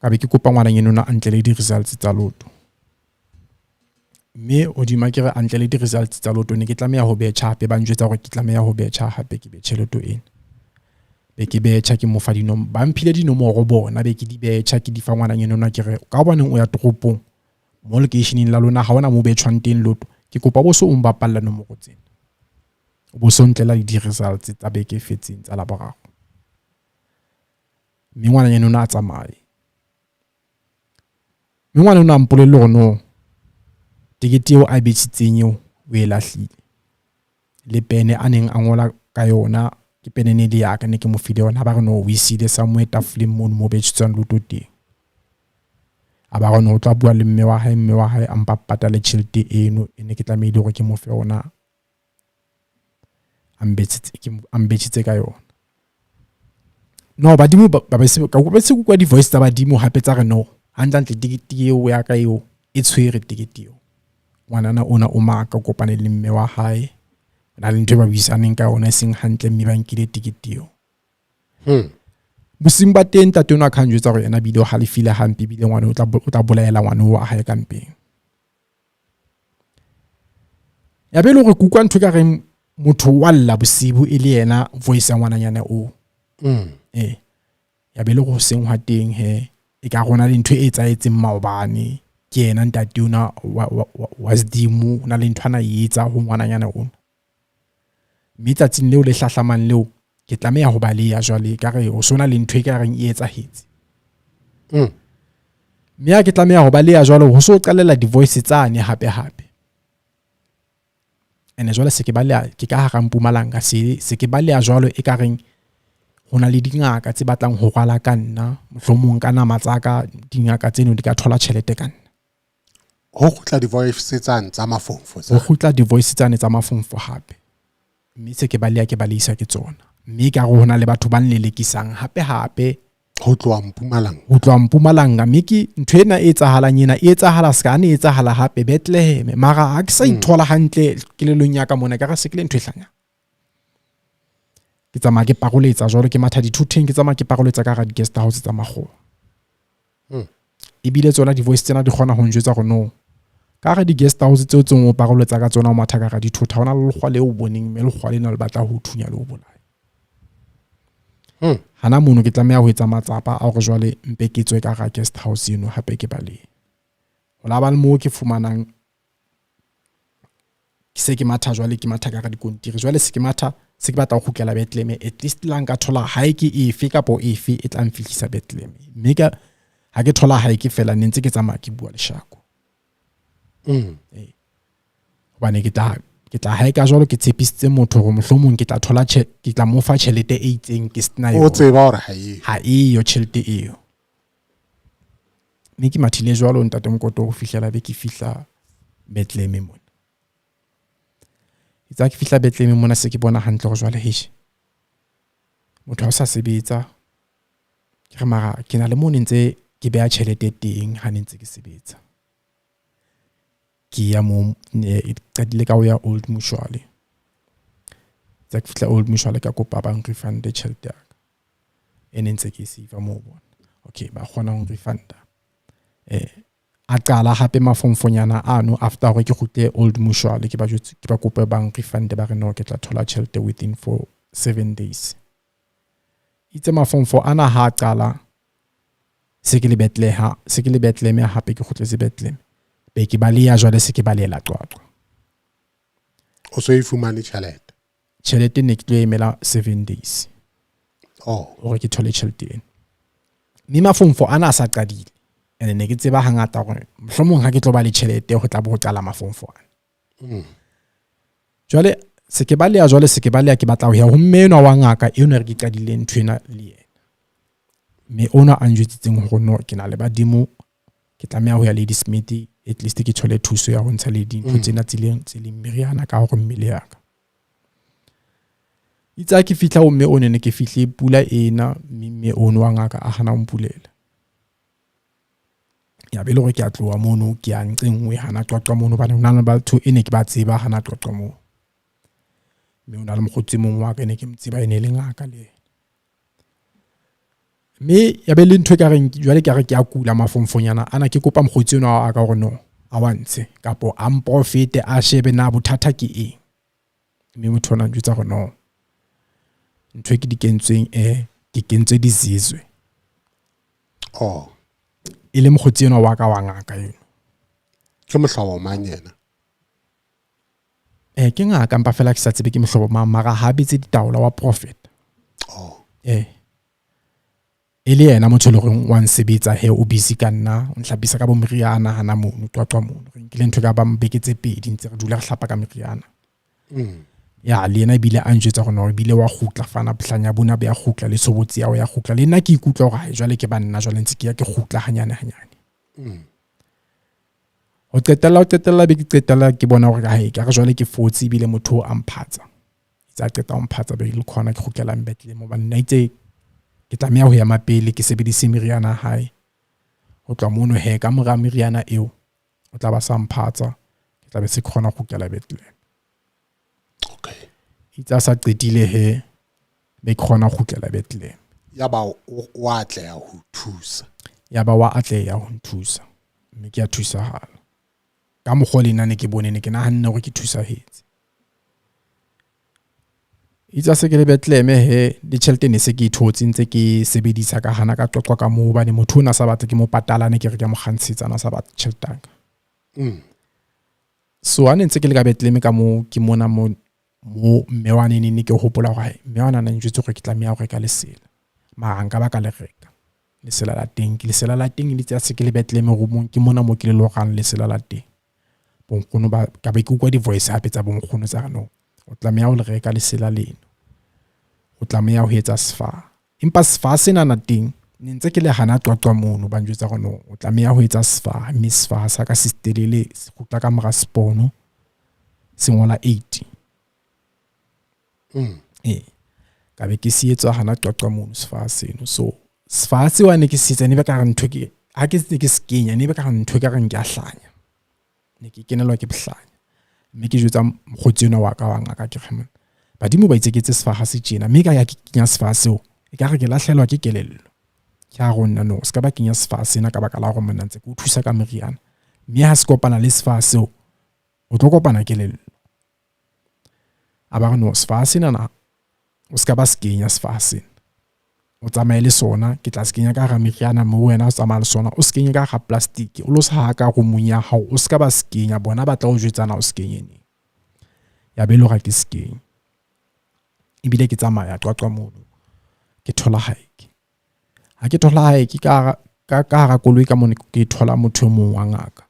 ka be ke kopa ngwananyana ona antle le di results tsa loto mme o di makere antle le di results tsa loto ne ke tlameya ho betjha hape ba njwetsa gore ke tlameya ho betjha hape ke betjhe loto ena be ke betjha ke mo fa dinomoro ba mphile dinomoro bona be ke di betjha ke di fa ngwananyana ona ke re ka bona o ya toropong mo locationeng la lona ha ona mo betjhwang teng loto ke kopa bo so o mbapalla nomoro tsena bo so ntlela le di results tsa beke fetseng tsa la boraro mme ngwananyana ona a tsamaye mme ngwana ona mpolelle gore no tikete eo a betshitseng eo o e lahlile le pene a neng a ngola ka yona ke pene ne le ya ka ne ke mo file yona ba re no o isile somewhere tafoleng mono mo betshitsang loto teng a ba gona o tla bua le mme wa hae a mpa patale tšhelete eno ene ke tlamehile gore ke mo fe yona ambetshitse ka yona no badimo ba be se kwa di voice tsa badimo hape tsa re no hantle tikete eo ya ka eo e tshwere tikete eo ngwanana ona o maka kopane le mme wa hae na le ntwe ba buisaneng ka ona seng hantle mme ba nkile tikete eo bosimba teng tate ona kha njwetsa gore ena bile ha le file hampe bile ngwana o tla bolaela ngwana wa hae ka mpeng ya be le gore kukwa ntho ka re motho wa lla bosibu ile yena voice ya ngwananyana o ya be le go seng hwa teng he e ka gona le ntho e etsaetseng maobane ke yena ntate ona wa Sdimu na le ntho ana etsa ho ngwananyana ona mme tsatsing leo le hlahlamang leo ke tlameya ho ba le ya jwale ka re o sona le ntho e ka reng e etsahetse mme ya ke tlameya ho ba le ya jwale ho so qalela di voice tsane hape ene jwale se ke ba le ke ka hara Mpumalanga se ke ba le ya jwale e ka reng hona le dingaka tse batlang ho rwala ka nna mohlomong ka nama tsaka dingaka tseno di ka thola tšhelete ka nna ho khutla di voice tsane tsa mafonfo ho khutla di voice tsane tsa mafonfo hape mme se ke ba le ya ke ba le isa ke tsona mme ka go hona le batho ba nlelekisang hape ho tloa Mpumalanga mme ke ntho ena e etsahala ska ne etsahala hape Bethlehem mara ha ke sa ithola hantle ke lelong ya ka mona ka ga se ke le ntho e hlanya ke tsamaya ke paroletsa jwalo ke matha dithuteng ke tsamaya ke paroletsa ka ga di guest house tsa magolo ebile tsona di voice tsena di kgona ho njwetsa gore no ka ga di guest house tseo tseng o paroletsa ka tsona o matha ka ga dithutha hona le lekgwa le o boneng mme lekgwa le na le batla ho thunya le o bolaya hana mono ke tlameya ho etsa matsapa a gore jwale mpe ke tswe ka ga guest house eno hape ke bale ho la ba le mo ke fumanang ke se ke matha jwale ke matha ka ga dikontiri jwale se ke batla go khukela Bethlehem at least la nka thola hae ke efe kapo efe e tla mfihlisa Bethlehem mme ka ha ke thola hae ke fela ne ntse ke tsamaya ke bua leshako hobane ke tla hae ka jwalo ke tshepisitse motho gore mohlomong ke tla thola ke tla mo fa tšhelete e itseng ke sena o tseba hore ha eyo tšhelete eo mme ke mathile jwalo ntate Mokoto go fihlela be ke fihla Bethlehem mona itsa ke fihla Bethlehem mona se ke bona hantle go jwale hesh motho a sa sebetsa ke re mara ke na le mo ntse ke beya tšhelete teng ha ntse ke sebetsa ke ya mo qadile ka ya Old Mutual tsa ke fihla Old Mutual ka kopa ba refund tšhelete ya ka ene ntse ke siva mo bona okay ba kgona ho refunda a qala hape mafonfonyana ano after gore ke khutle Old Mutual ke ba kopa ba refund ba re no ke tla thola tšhelete within for 7 days itse mafonfo ana ha qala se ke le Bethlehem hape ke khutle se Bethlehem be ke balia jwale se ke balela qwaqwa o so e fumane tšhelete ne ke tlo emela 7 days gore ke thole tšhelete ena mme mafonfo ana a sa qadile ene ne ke tseba hangata gore mohlomong ha ke tlo ba le tšhelete go tla bo go qala mafonfo ana jwale se ke baleya jwale se ke baleya ke batla ho ya ho mme enwa wa ngaka eno re ke qadile nthwena le yena. Me ona a njwetsitseng hore no ke na le badimo ke tlameha ho ya Lady Smith at least ke thole thuso ya ho ntsha le dintho tsena tseleng meriana ka hore mmele ya ka. Itse ke fihla ho mme o ne ke fihle pula ena mme ono wa ngaka a hana mpulela. Ya be le hore ke a tloha mono ke a nqengwe hana qoqa mono bana hona le batho ene ke ba tseba hana qoqa mono. Mme ona le mokgotsi mong wa ka ne ke mtseba ene le ngaka le. Me ya be le ntwe ka reng jwale ke re ke a kula mafonfonyana ana ke kopa mokgotsi ona a ka hore no a wantse kapo a mprofete a shebe na bothata ke eng. Mme motho ona njutsa hore no ntwe ke dikentsweng ke kentse dizizwe. Ile mokgotsi ona wa ka wa ngaka eno. Ke mohlobo mang yena? Ke ngaka mpa fela ke sa tsebe ke mohlobo mang mara ha betse ditaola wa prophet. Ele yena motho le reng wa nsebetsa he o busy ka nna o nhlapisa ka bo meriana hana mono twatwa mono re nkile ntho ka ba mbeke tse pedi ntse re dula re hlapa ka meriana. Ya le yena bile a njwetsa hore no bile wa khutla fana bohlanya bona be ya khutla le sobotsi ya o ya khutla le nna ke ikutla hore jwale ke banna jwale ntse ke ya ke khutla hanyane. Ho qetella be ke qetella ke bona hore ha e ka re jwale ke fotsi bile motho a mphatsa. Itse a qeta o mphatsa be le khona ke khutlela mbetle mo ba nna itse ke tlameha ho ya mapele ke sebedise meriana hae. Ho tloha mono he ka mora meriana eo o tla ba sa mphatsa ke tla be se khona go kela betle. Itse sa qedile he be khona go kela betle. Ya ba o atleha ho thusa. Ya ba wa atleha ho nthusa. Mme ke a thusa hala. Ka mogole nna ne ke bone ne ke nahanne hore ke thusa hetse. Itse se ke le Bethlehem he di tjhelete ne se ke ithotse ntse ke sebedisa ka hana ka qoqwa ka moo bane motho ona sa batla ke mo patala ne ke re ke mo kgantshetsana sa batla tjhelete ka. So ane ntse ke le ka Bethlehem ka moo ke mona mo mewane ne ke hopola hore mewana na njwetse hore ke tlameha hore ka lesela. Mara nka ba ka le reka. Lesela la teng le tsa se ke le Bethlehem roomong ke mona mo ke le lorang lesela la teng. Bonkgono ba ka be ke kwa di voice hape tsa bonkgono tsa no. O tlameha ho le reka lesela leno. O tlameha ho etsa sfa. Empa sfa sena na teng ne ntse ke le hana qoqwa mono ba njwetsa hore no o tlameha ho etsa sfa. Mme sfa sa ka sistelele se kgutla ka mora spono se ngola 80. Ka be ke se etsa hana qoqwa mono sfa seno. So sfa se wa ne ke se etsa ne be ka re ntho ke ha ke se ke skenya ne be ka re ntho ka re nke a hlanya. Ne ke kenelwa ke bohlanya. Mme ke jwetsa mokgotsi ona wa ka wa ngaka ke khemana badimo ba itseketse sefaha se tjena mme ka ya ke kenya sefaha seo e ka re ke lahlelwa ke kelello ke a rona no se ka ba kenya sefaha sena ka baka la hore monna ntse ke o thusa ka meriana mme ha se kopana le sefaha seo o tlo kopana kelello a ba no sefaha sena na o se ka ba se kenya sefaha sena o tsamaye le sona ke tla se kenya ka ga meriana mo wena o tsamaya le sona o se kenya ka ga plastic o lo se ha ka go munya hao o se ka ba se kenya bona ba tla o jwetsana o se kenye ne ya be lo ga ke se kenya ibile ke tsamaya qoqwa mono ke thola haeke ha ke thola haeke ka ga koloi ka mona ke thola motho mong wa ngaka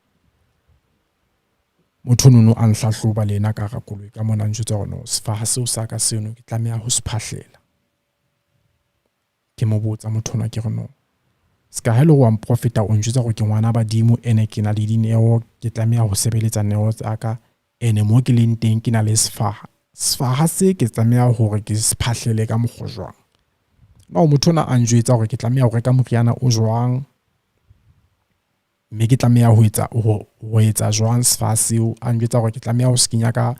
motho nono a nhlahloba lena ka ga koloi ka mona njutsa hore no sefaha seo sa ka seno ke tlameha ho se phahlela ke mo botsa motho ona ke re no ska hello wa mprofeta o njutsa gore ke ngwana badimo ene ke na le dineo ke tlameha ho sebeletsa neo tsa ka ene mo ke leng teng ke na le sefaha se ke tlameha hore ke se phahlele ka mogojwang no motho ona a njwetsa hore ke tlameha ho reka moriana o jwang mme ke tlameha ho etsa jwang sefaha seo a njwetsa hore ke tlameha ho se kenya ka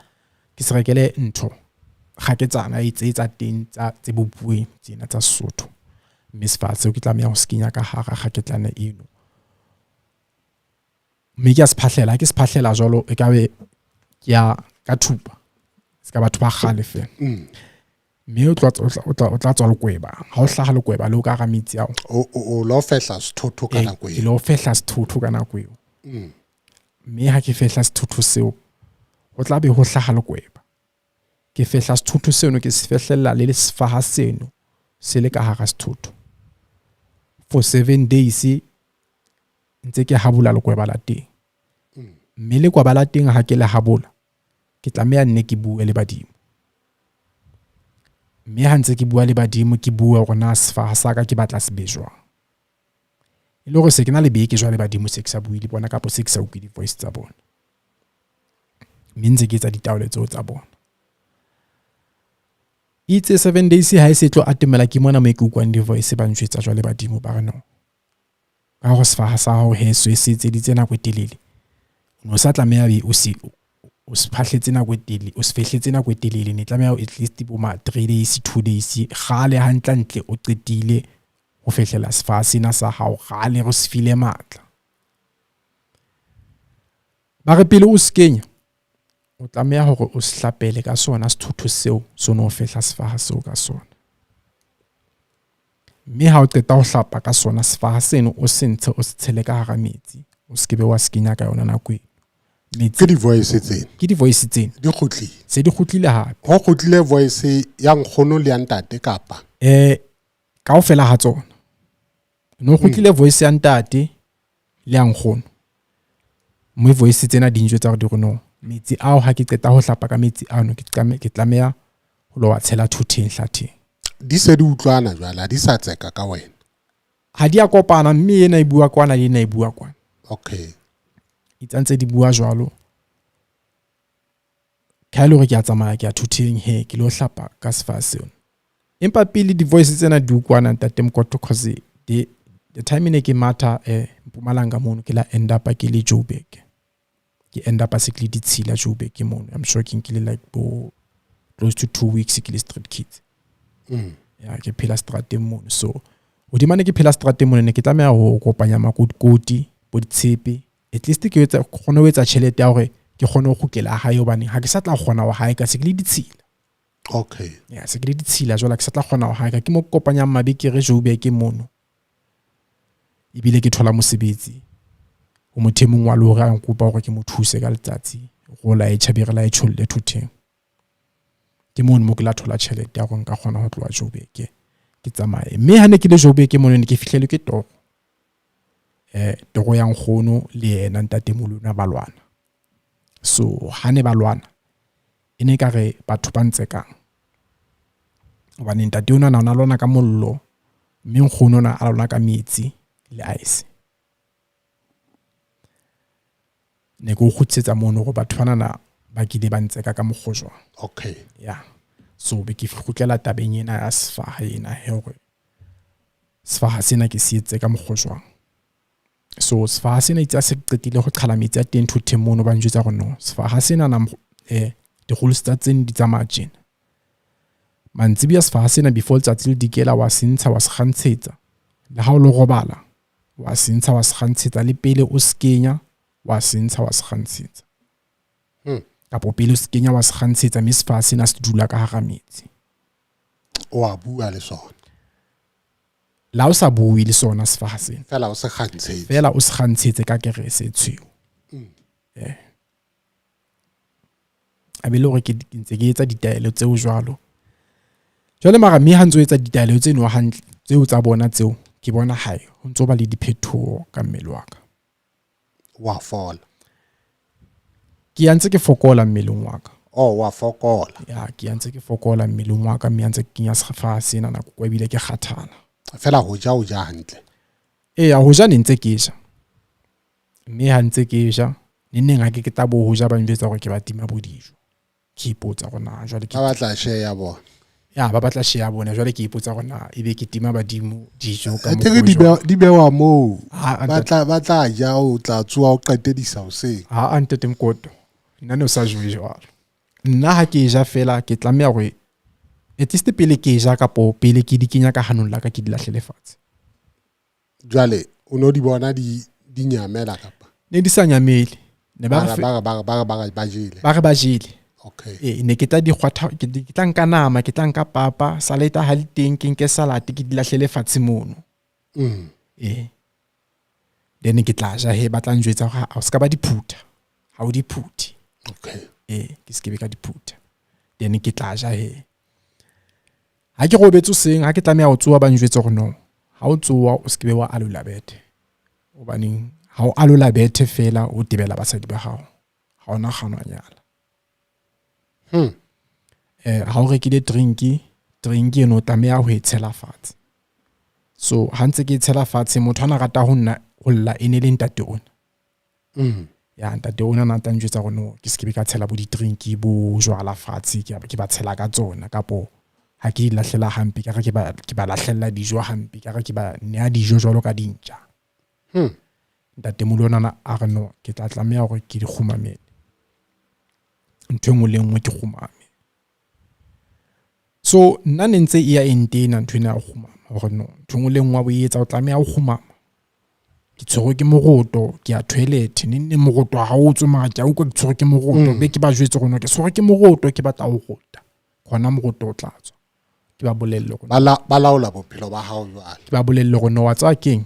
ke se rekele ntho ga ke tsana etsa teng tsa tse bopueng tsena tsa Sesotho mme sefaha seo ke tlameha ho se kenya ka hara ga ke tlana eno mme ke a se phahlela ke se phahlela jwalo e ka be ke ya ka thupa se ka batho ba khale fela mme o tla tswa lekweba ha o hlaha lekweba le o ka ga metsi ao o lo fehla sethotho ka nako ke lo fehla sethotho ka nako eo mme ha ke fehla sethotho seo o tla be ho hlaha lekweba ke fehla sethotho seno ke se fehlella le sefaha seno se le ka hara sethotho for 7 days ntse ke habula lekweba la teng mme lekweba la teng ha ke le habula ke tlameha nne ke bue le badimo mme ha ntse ke bua le badimo ke bua hore na sefaha sa ka ke batla se be jwang. E le hore se ke na le beke jwale badimo se ke sa bue le bona kapo se ke sa utlwe di-voice tsa bona. Mme ntse ke etsa ditaolo tseo tsa bona. Itse 7 days ha e se tlo atemela ke mona mo ke utlwang di-voice ba njwetsa jwale badimo ba re no. Ka ho sefaha sa hao heso e se etseditse nako e telele. No sa tlameha o se phahletse nako e telele, o se fehletse nako e telele, ne tlameha at least bo ma 3 days 2 days gale hantle o qetile ho fehlela sefaha sena sa hao gale re se file matla. Ba re pele o se kenya o tlameha hore o se hlapele ka sona sethotho seo sono fehla sefaha seo ka sona. Mme ha o qeta ho hlapa ka sona sefaha seno o sentshe o se tshele ka hara metsi, o se kebe wa se kenya ka yona nako e. Ke di-voice tsena. Ke di-voice tsena. Di kgutlile. Se di kgutlile hape. Ho kgutlile voice ya nkgono le ya ntate kapa? Kaofela ha tsona. No kgutlile voice ya ntate le ya nkgono. Mo voice tsena di njwetsa hore di re no. Metsi ao ha ke qeta ho hlapa ka metsi ano ke tlameha ho lo wa tshela thutheng hlatheng. Di se di utlwana jwala di sa tseka ka wena. Ha di a kopana mme ena e bua kwana le ena e bua kwana. Okay. Itsantse di bua jwalo. Ka ile hore ke a tsamaya ke a thutheng ke lo hlapa ka sefaha seo. Empa pele di-voice tsena di utlwana ntate Mokoto cause the time ne ke matha Mpumalanga mono ke la end up ke le Joburg. Ke end up se ke le ditshila Joburg ke mono. I'm sure ke nkile like close to 2 weeks ke le street kids. Ya ke phela strateng mono. So hodima ne ke phela strateng mono ne ke tlameha ho kopanya makotikoti bo ditshepe. At least ke etsa khona ho etsa tšhelete ya hore ke khone ho khukela hae hobane ha ke sa tla khona ho hae ka se ke le ditshila. Okay. Ya se ke le ditshila jwale ke sa tla khona ho hae ka ke mo kopanya mabekere Joburg ke mono. Ibile ke thola mosebetsi o mothemong wa lora a nkopa hore ke mo thuse ka letsatsi go la e tšhabere la e tšholle thutheng. Ke mono mo ke la thola tšhelete ya go nka khona ho tloa Joburg ke tsamaye. Mme ha ne ke le Joburg ke mono ne ke fihlele ke toro. Toro ya nkgono le yena ntate molona ba lwana. So ha ne ba lwana e ne ka re batho ba ntse kang hobane ntate ona na lona ka mollo mme nkgono na a lona ka metsi le ice. Ne go khutsetsa mono go batho bana ba kile ba ntse ka mogojwa. Okay. Yeah. So be ke khutlela tabeng ena ya sefaha ena hore sefaha sena ke se etse ka mogojwa. So sefaha sena itse se qetile go qhala metsi a teng thutheng mono ba njwetsa gore no sefaha sena na di rules tsa tsene di tsamaya tjena. Mantsibi ya sefaha sena before letsatsi le dikela wa sentsha wa se kgantshetsa le ha o lo robala wa sentsha wa se kgantshetsa le pele o se kenya wa sentsha wa se kgantshetsa. Kapo pele o se kenya wa se kgantshetsa mme sefaha sena se dula ka hara metsi. Wa bua le sona. La o sa bue le sona sefaha sena. Fela o se kgantshetse. Fela o se kgantshetse ka kerese tshweu. A be le hore ke ntse ke etsa ditaelo tseo jwalo. Jwale mara mme ha ntse o etsa ditaelo tseno hantle tseo tsa bona tseo ke bona hae ho ntso ba le diphethoho ka mmele wa ka. Wa fola. Ke antse ke fokola mmeleng wa ka. Oh wa fokola. Ya ke antse ke fokola mmeleng wa ka mme antse ke kenya sefaha sena nako kwa bile ke kgathala. Fela ho ja hantle. Ya ho ja ne ntse ke ja. Mme ha ntse ke ja neng ha ke tabo ho ja ba njwetsa hore ke ba tima bo dijo. Ke ipotsa gona jwale ke ba batla share ya bona. Ya ba batla share ya bona jwale ke ipotsa gona ebe ke tima badimo dijo ka mo di bewa mo batla ja o tla tswa o qetedisa o se ntete Mokoto nna ne o sa jwe jwalo. Nna ha ke ja fela ke tlameha hore at least pele ke ja kapo pele ke di kenya ka hanong la ka ke di lahlele fatshe. Jwale o no di bona di nyamela kapa ne di sa nyamele ne ba ba jele. Okay. Ne ke tla di kgwatha ke tla nka nama ke tla nka papa salad ha le teng ke nke salad ke di lahlele fatshe mono. Then ke tla ja ba tla njwetsa ha o ska ba di phutha ha o di phuthi. Okay. Ke skebe ka di phutha. Then ke tla ja ha ke robetse seng ha ke tlameha ho tsoa ba njwetsa gore no ha o tsoa o skebe wa alola bethe hobane ha o alola bethe fela o tebela basadi ba hao ha ona kganwa nyala. Ha o rekile drink drink eno tlameha ho e tshela fatshe. So ha ntse ke tshela fatshe motho ana rata ho nna ho lla ene le ntate ona. Ya ntate ona na tla njwetsa gore no ke se ke be ka tshela bo di drink bo jwala fatshe ke ba tshela ka tsona kapo ha ke lahlela hampe ka re ke ba lahlella dijo hampe ka re ke ba nea dijo jwalo ka dintja. Ntate molona a re no ke tla tlameha hore ke di khumamele. Ntho engwe le engwe ke khumame. So nna ne ntse e ya entena ntho ena ya khumama hore no ntho engwe le engwe wa bo etsa o tlameha ho khumama. Ke tshwere ke moroto ke ya toilet nne moroto ha o tswe mara ke a utlwa ke tshwere ke moroto be ke ba jwetse gore no ke tshwere ke moroto ke batla ho rota gona moroto o tlatswa ke ba bolelle gore ba laola bophelo ba hao jwale ke ba bolelle gore no wa tsa keng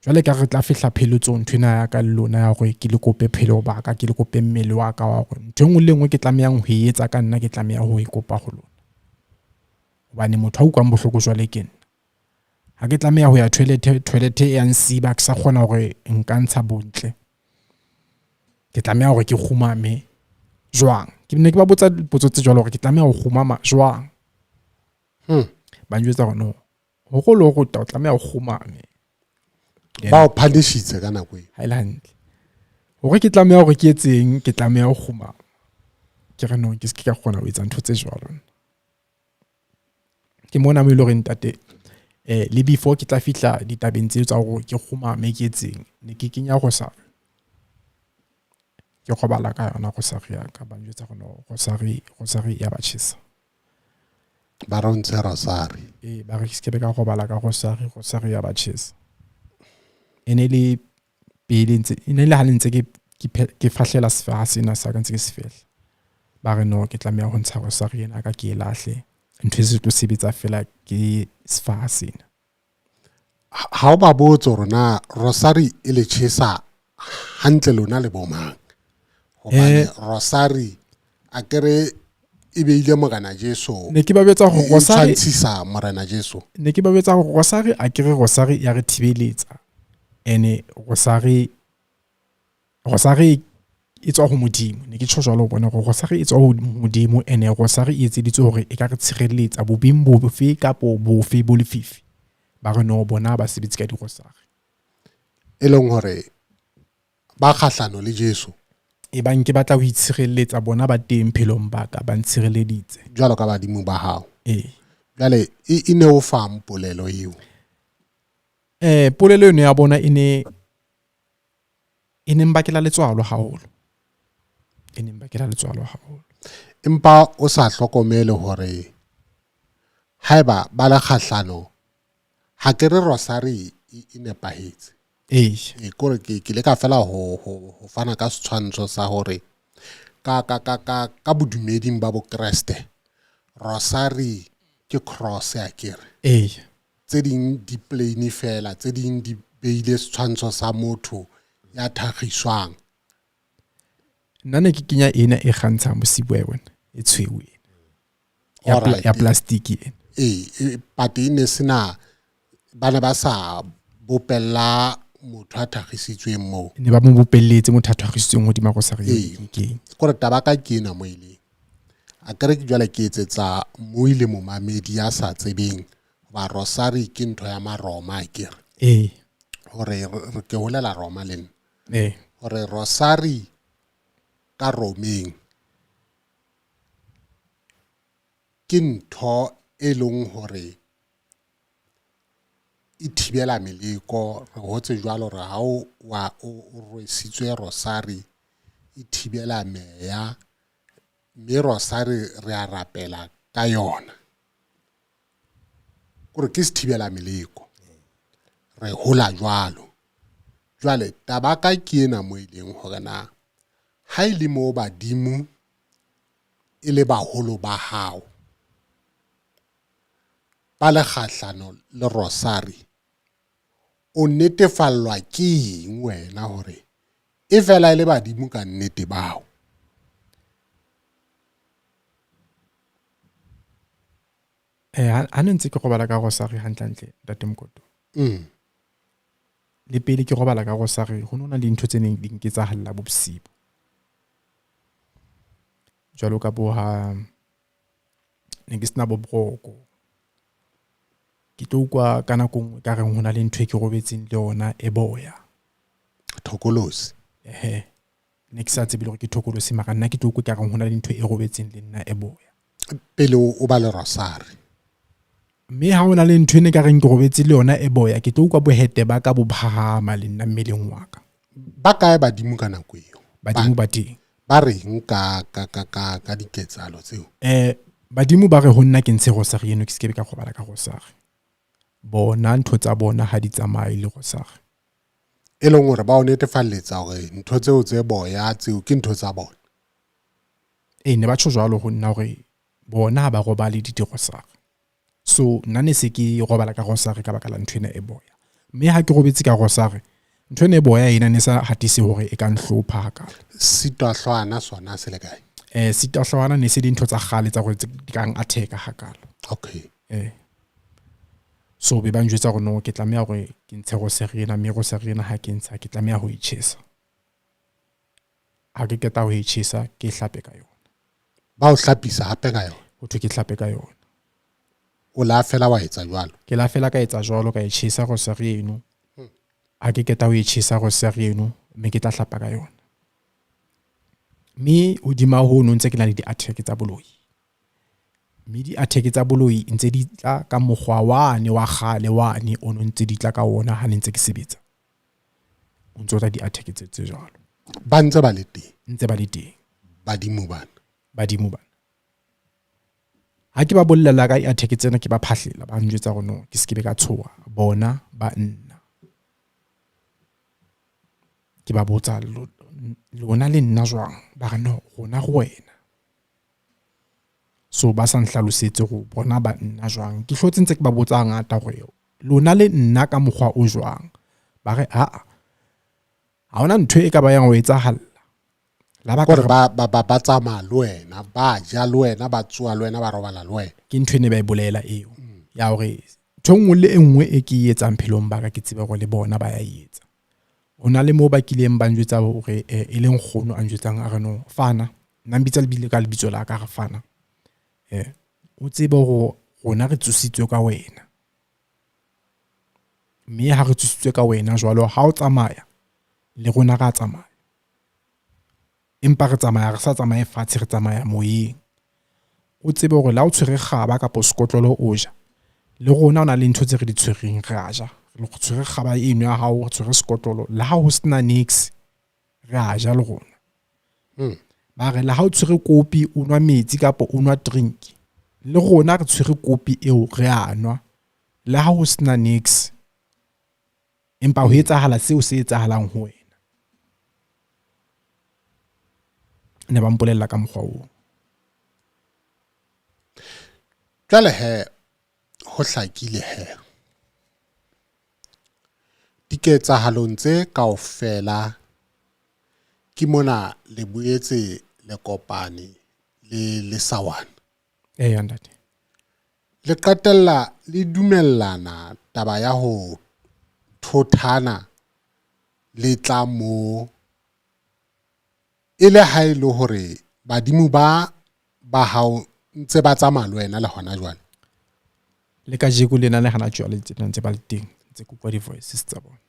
jwale ka re tla fihla pheletsong ntho ena ya ka lona ya gore ke le kope phelo ba ka ke le kope mmele wa ka wa gore ntho engwe le engwe ke tlamehang ho etsa ka nna ke tlameha ho e kopa go lona hobane motho a utlwang bohloko jwale ke nna ha ke tlameha ho ya toilet e yang siba ke sa kgona hore nka ntsha bontle ke tlameha hore ke khumame jwang ke ne ke ba botsa potso tse jwalo hore ke tlameha ho khumama jwang ba njwetsa gore no ho lo go ta tlameha ho khumame ba o punishitse ka nako e highland hore ke tlameha hore ke etseng ke tlameha ho khumama ke re no ke se ke ka kgona ho etsa ntho tse jwalo ke mona mo ile re ntate le before ke tla fihla ditabeng tse tsa gore ke khumame ke etseng ne ke kenya go sa ke go bala ka yona go sa ria ka ba njwetsa go no go sa ri ya ba tshisa ba rontshe rosari ba re ke be ka go bala ka go sa ri ya ba tshisa ene le pelentse ene le halentse ke fahlela sefa sena sa ka ntse ke sefela ba re no ke tlameha ho ntsha go sa ri ena ka ke lahle ntho se tlo sebetsa fela ke sefa sena ha o ba botsa rona rosari e le tshisa hantle lona le bomang hobane rosari a kere e beile morena Jesu ne ke ba betsa go rosari tshisa morena Jesu ne ke ba betsa go rosari a kere rosari ya re thibeletsa ene rosari e tswa ho modimo ne ke tsho jwalo bona go rosari e tswa ho modimo ene rosari e etseditswe hore e ka re tshireletsa bobeng bofe kapo bofe bo lefifi ba re no bona ba sebetsi ka di rosari e leng hore ba kgahlano le Jesu e bang ke batla ho itshireletsa bona ba teng phelong ba ka ba ntshireleditse jwalo ka badimo ba hao jwale e ne o fa mpolelo eo polelo eno ya bona e ne mbakela letswalo haholo empa o sa hlokomele hore haeba ba la kgahlano ha ke re rosari e nepahetse kore ke le ka fela ho fana ka setshwantsho sa hore ka bodumeding ba bo Kreste rosari ke cross ya kere tse ding di plain fela tse ding di beile setshwantsho sa motho ya thagiswang nna ne ke kenya ena e gantshang bosibo ya bona e tshweu ya plastic pati ne sena bana ba sa bopella motho a thagisitsweng mo ne ba mo bopelletse motho a thagisitsweng hodima go sa re ke gore tabaka ke ena mo ile a kere ke jwale ke etsetsa mo ile mo mamedi ya sa tsebeng ba rosari ke ntho ya maroma akere hore re ke holela Roma le hore rosari ka Romeng ke ntho e leng hore e thibela meleko re hotse jwalo re ha o rwesitswe rosari e thibela meya mme rosari re a rapela ka yona gore ke se thibela meleko re hola jwalo jwale tabaka ke ena mo ileng hore na ha ile mo badimo e le baholo ba hao ba le kgahlano le rosari o netefallwa ke eng wena hore e fela ile badimo ka nnete bao ha ntse ke go bala ka rosari hantlentle ntate Mokoto le pele ke go bala ka rosari ho nona le ntho tse neng di nketsa halla bosibo jwalo ka bo ha ne ke sena bobroko ke tlo kwa kana kong ka re hona le ntwe ke robetseng le ona e boya thokolosi ne ke sa tsebe le ke thokolosi mara nna ke tlo kwa ka re hona le ntwe e robetseng le nna e boya pele o ba le rosari mme ha hona le ntwe ne ka reng ke robetse le ona e boya ke tlo kwa bohete ba ka bo phahama le nna mmeleng wa ka ba kae badimo ka nako eo badimo ba teng ba reng ka diketsalo tseo badimo ba re ho nna ke ntshe rosari eno ke skebe ka go bala ka rosari bona ntho tsa bona ha di tsamaye le rosari e leng hore ba o netefalletsa hore ntho tseo tse boya tseo ke ntho tsa bona ne ba tsho jwalo ho nna hore bona ba robale di-rosari so nna ne se ke robala ka rosari ka baka la ntho ena e boya mme ha ke robetse ka rosari ntho ena e boya ena ne sa hatise hore e ka nhlopha haka sitahlwana sona se le kae sitahlwana ne se di ntho tsa kgale tsa gore di kang attack hakalo okay so be ba njwetsa gore no ke tlameha gore ke ntshe rosari ena mme rosari ena ha ke ntsha ke tlameha ho itjhesa ha ke keta ho itjhesa ke hlape ka yona ba o hlapisa hape ka yona ho thwe ke hlape ka yona o la fela wa etsa jwalo ke la fela ka etsa jwalo ka itjhesa rosari eno ha ke keta ho itjhesa rosari eno mme ke tla hlapa ka yona mme hodima ho no ntse ke na le di-attack tsa boloi mme di-attack tsa boloi ntse di tla ka mokgwa wane wa kgale wane o no ntse di tla ka ona ha ne ntse ke sebetsa o ntse tla di-attack tse jwalo ba ntse ba le teng badimo bana ha ke ba bollela ka i-attack tsena ke ba phahlela ba njwetsa gore no ke skebe ka tshoha bona ba nna ke ba botsa lona le nna jwang ba re no rona go wena so ba sa nhlalosetse go bona ba nna jwang ke hlotse ntse ke ba botsa ngata gore lona le nna ka mokgwa o jwang ba re ha ona ntwe e ka ba yang ho etsahala la ba gore ba tsamaya le wena ba ja le wena ba tsoa le wena ba robala le wena ke ntwe ne ba e bolela eo ya hore thongwe le engwe e ke etsang phelong ba ka ke tsebe gore le bona ba ya etsa hona le mo ba kileng ba njwetsa hore e leng kgono a njwetsang a re no fana nna mbitsa le bile ka lebitso la ka re fana o tsebe go rona re tsositswe ka wena mme ha re tsositswe ka wena jwalo ha o tsamaya le rona ra tsamaya empa re tsamaya re sa tsamaye fatshe re tsamaya moyeng o tsebe gore la o tshwere gaba ka poskotlolo o ja le rona ona le ntho tse re di tshwereng re a ja re go tshwere gaba eno ya hao re tshwere skotlolo la ha ho sena nix re a ja le rona ba re la ha o tshwere kopi o nwa metsi kapo o nwa drink le rona re tshwere kopi eo re a nwa la ha ho sena nix empa ho etsahala seo se etsahalang ho wena ne ba mpolella ka mokgwa o jwale ho hlakile diketsahalong tse kaofela ke mona le boetse le kopane le sawana ntate le qetella le dumellana taba ya ho thothana le tla mo ile ha ile hore badimo ba hao ntse ba tsamaya le wena le hona jwale le ka jeko lena le hana jwale ntse ba le teng ntse ku kwa di voices tsa bona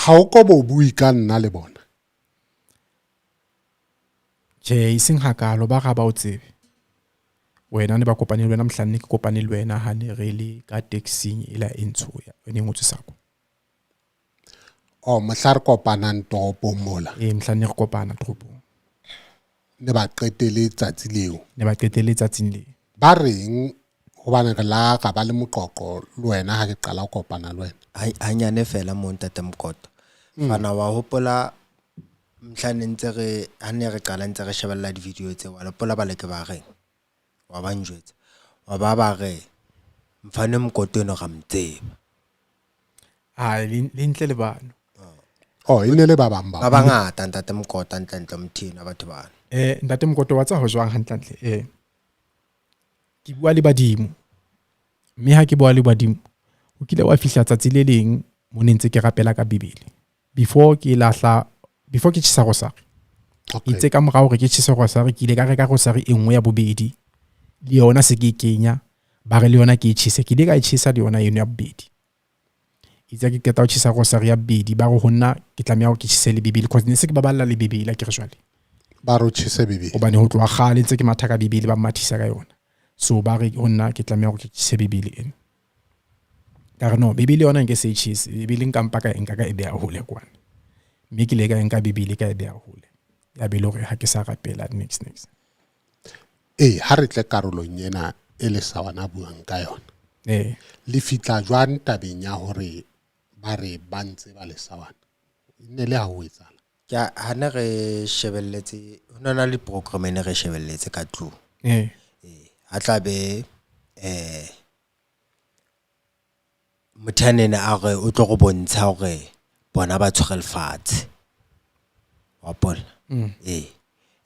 ha o ko bo bui ka nna le bona iseng hakalo ba ga ba o tsebe wena ne ba kopane le wena mhlanne ke kopane le wena ha ne re le ka taxing ila entsho ya ene ngotse sako mohla re kopanang toropong mola mhlanne re kopana toropong ne ba qetele tsatsi leo le ba reng hobane re la ka ba le moqoqo le wena ha ke qala ho kopana le wena hanyane fela mo ntate Mokoto fana wa hopola mhlane ntse re hane re qala ntse re shebella di video tse wa lopola ba le ke ba reng wa ba njwetsa wa ba re mfane Mokoto no ga mtseba le ntle le bana ine le ba bang ba bangata ntate Mokoto ntle mthina batho bana ntate Mokoto wa tsa ho jwang hantle ke bua le badimo mme ha ke bua le badimo o kile wa fihla tsatsi le leng mo ne ntse ke rapela ka bibele before ke tshisa rosari itse ka morao re ke tshisa rosari ke ile ka reka rosari e nngwe ya bobedi le yona se ke kenya ba re le yona ke tshise ke di ka tshisa le yona eno ya bobedi itse ke keta o tshisa go sa re ya bobedi ba go honna ke tlamea go ke tshise le bibele cause ne se ke ba balla le bibele ke re jwale ba ro tshise bibele o bane ho tloa gale ntse ke mathaka bibele ba mathisa ka yona so ba re honna ke tlamea go ke tshise bibele eno ka re no bibele yona nke se tshise bibele nkampa ka enka ka e be a hole kwana mme ke le ka enka bibele ka e be a hole ya be le gore ha ke sa rapela next ha re tle karolong ena e le sawana buang ka yona le fitla jwang tabeng ya hore ba re ba ntse ba le sawana ne le ha o etsala ya hana re shebelletse hona le program ene re shebelletse ka tlu a tla be mothanene a re o tlo go bontsha hore bona ba tshwere lefatshe wa pola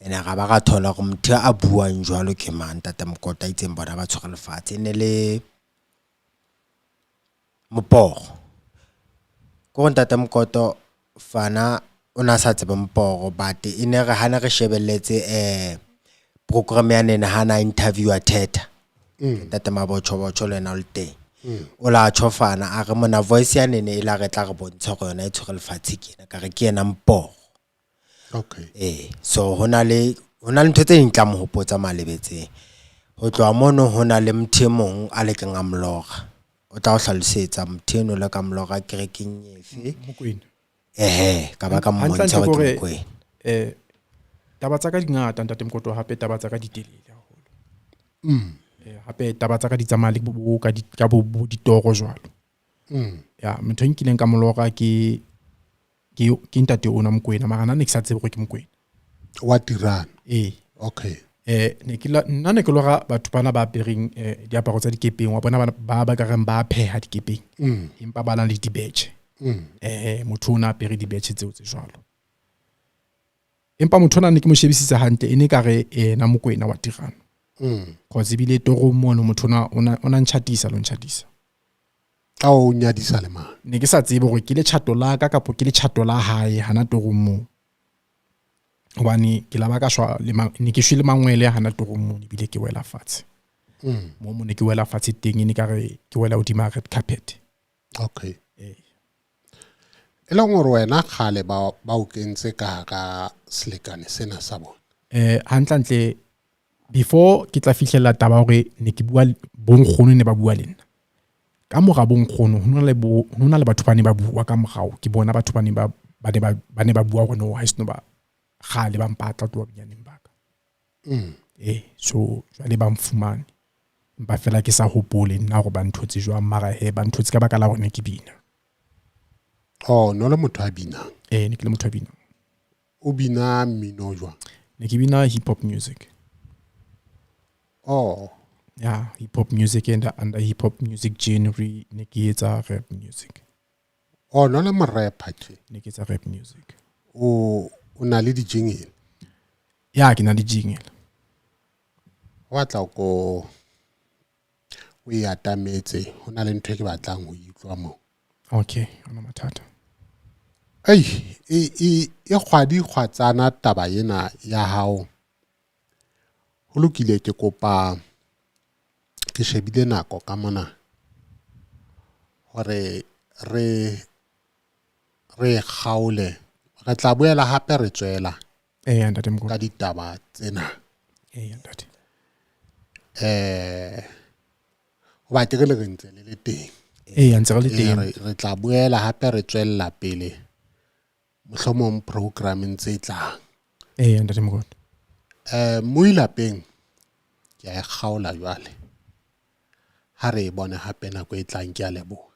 ene ga ba ga thola go motho a buang jwalo ke mang tata Mokota itseng bona ba tshwere lefatshe ne le moporo go ntata Mokoto fana ona sa tseba mporo but ene re hana re shebelletse program ya nena hana interview a theta tata Mabotjho le na le teng o la tshofana a re mona voice ya nene e la re tla re bontsha go yona e tshwere lefatshe kena ka re ke yena mporo okay so hona le ntho tse ntla mo hopotsa malebetse ho tloa mono hona le mthemong a le keng a mlora o tla o hlalosetsa mtheno le ka mlora kerekeng efe mokwena ka ba ka mmontsha ke mokwena taba tsa ka dingata ntate Mokoto hape taba tsa ka ditelele haholo hape taba tsa ka di tsamaya le bo ka bo ditoro jwalo ya motho nkileng ka molora ke ntate ona Mokwena mara nna ne ke sa tsebe gore ke Mokwena wa tirana okay ne ke lora batho bana ba apereng diaparo tsa dikepeng wa bona ba ka reng ba pheha dikepeng empa ba na le dibetche motho o na apere dibetche tseo tse jwalo empa motho ona ne ke mo shebisisa hantle ene ka re na Mokwena wa tirana cause bile toro mono motho ona nchatisa lo nchatisa o nyadisa le mang ne ke sa tsebe gore ke le chato la ka kapo ke le chato la hae hana toro mo hobane ke la ba ka shwa le ne ke shwele mangwele hana toro mo bile ke wela fatshe mo ne ke wela fatshe teng ne ka re ke wela hodima red carpet okay eleng gore wena khale ba o kentse ka selekane sena sa bona hantlantle before ke tla fihlela taba hore ne ke bua bonkgono ne ba bua le nna ka mora bonkgono hona le batho ba ne ba bua ka morao ke bona batho ba ne ba bua hore no ha isno ba khale ba mpatla tlo binyaneng baka so jwale ba mfumane ba fela ke sa hopole nna gore ba nthotse jwang mara ba nthotse ka baka la hore ne ke bina no le motho a binang ne ke le motho a binang o bina mmino jwang ne ke bina hip hop music yeah hip hop music and under hip hop music genre ne ke etsa rap music no le mo rapper ne ke etsa rap music o na le di jingle ya ke na le jingle wa tla ko o ya tametse hona le ntwe ke batlang ho itlwa mo okay ona mathata e kgwadi kgwatsana taba ena ya hao ho lokile ke kopa ke shebile nako ka mona hore re khaule re tla boela hape re tswela ntate Mokoto ka ditaba tsena ntate ho ba tere le re ntse le teng ntse re le teng re tla boela hape re tswella pele mohlomong programming tse tlang ntate Mokoto mo ilapeng ke a kgaola jwale ha re bone hape nako e tlang ke a leboha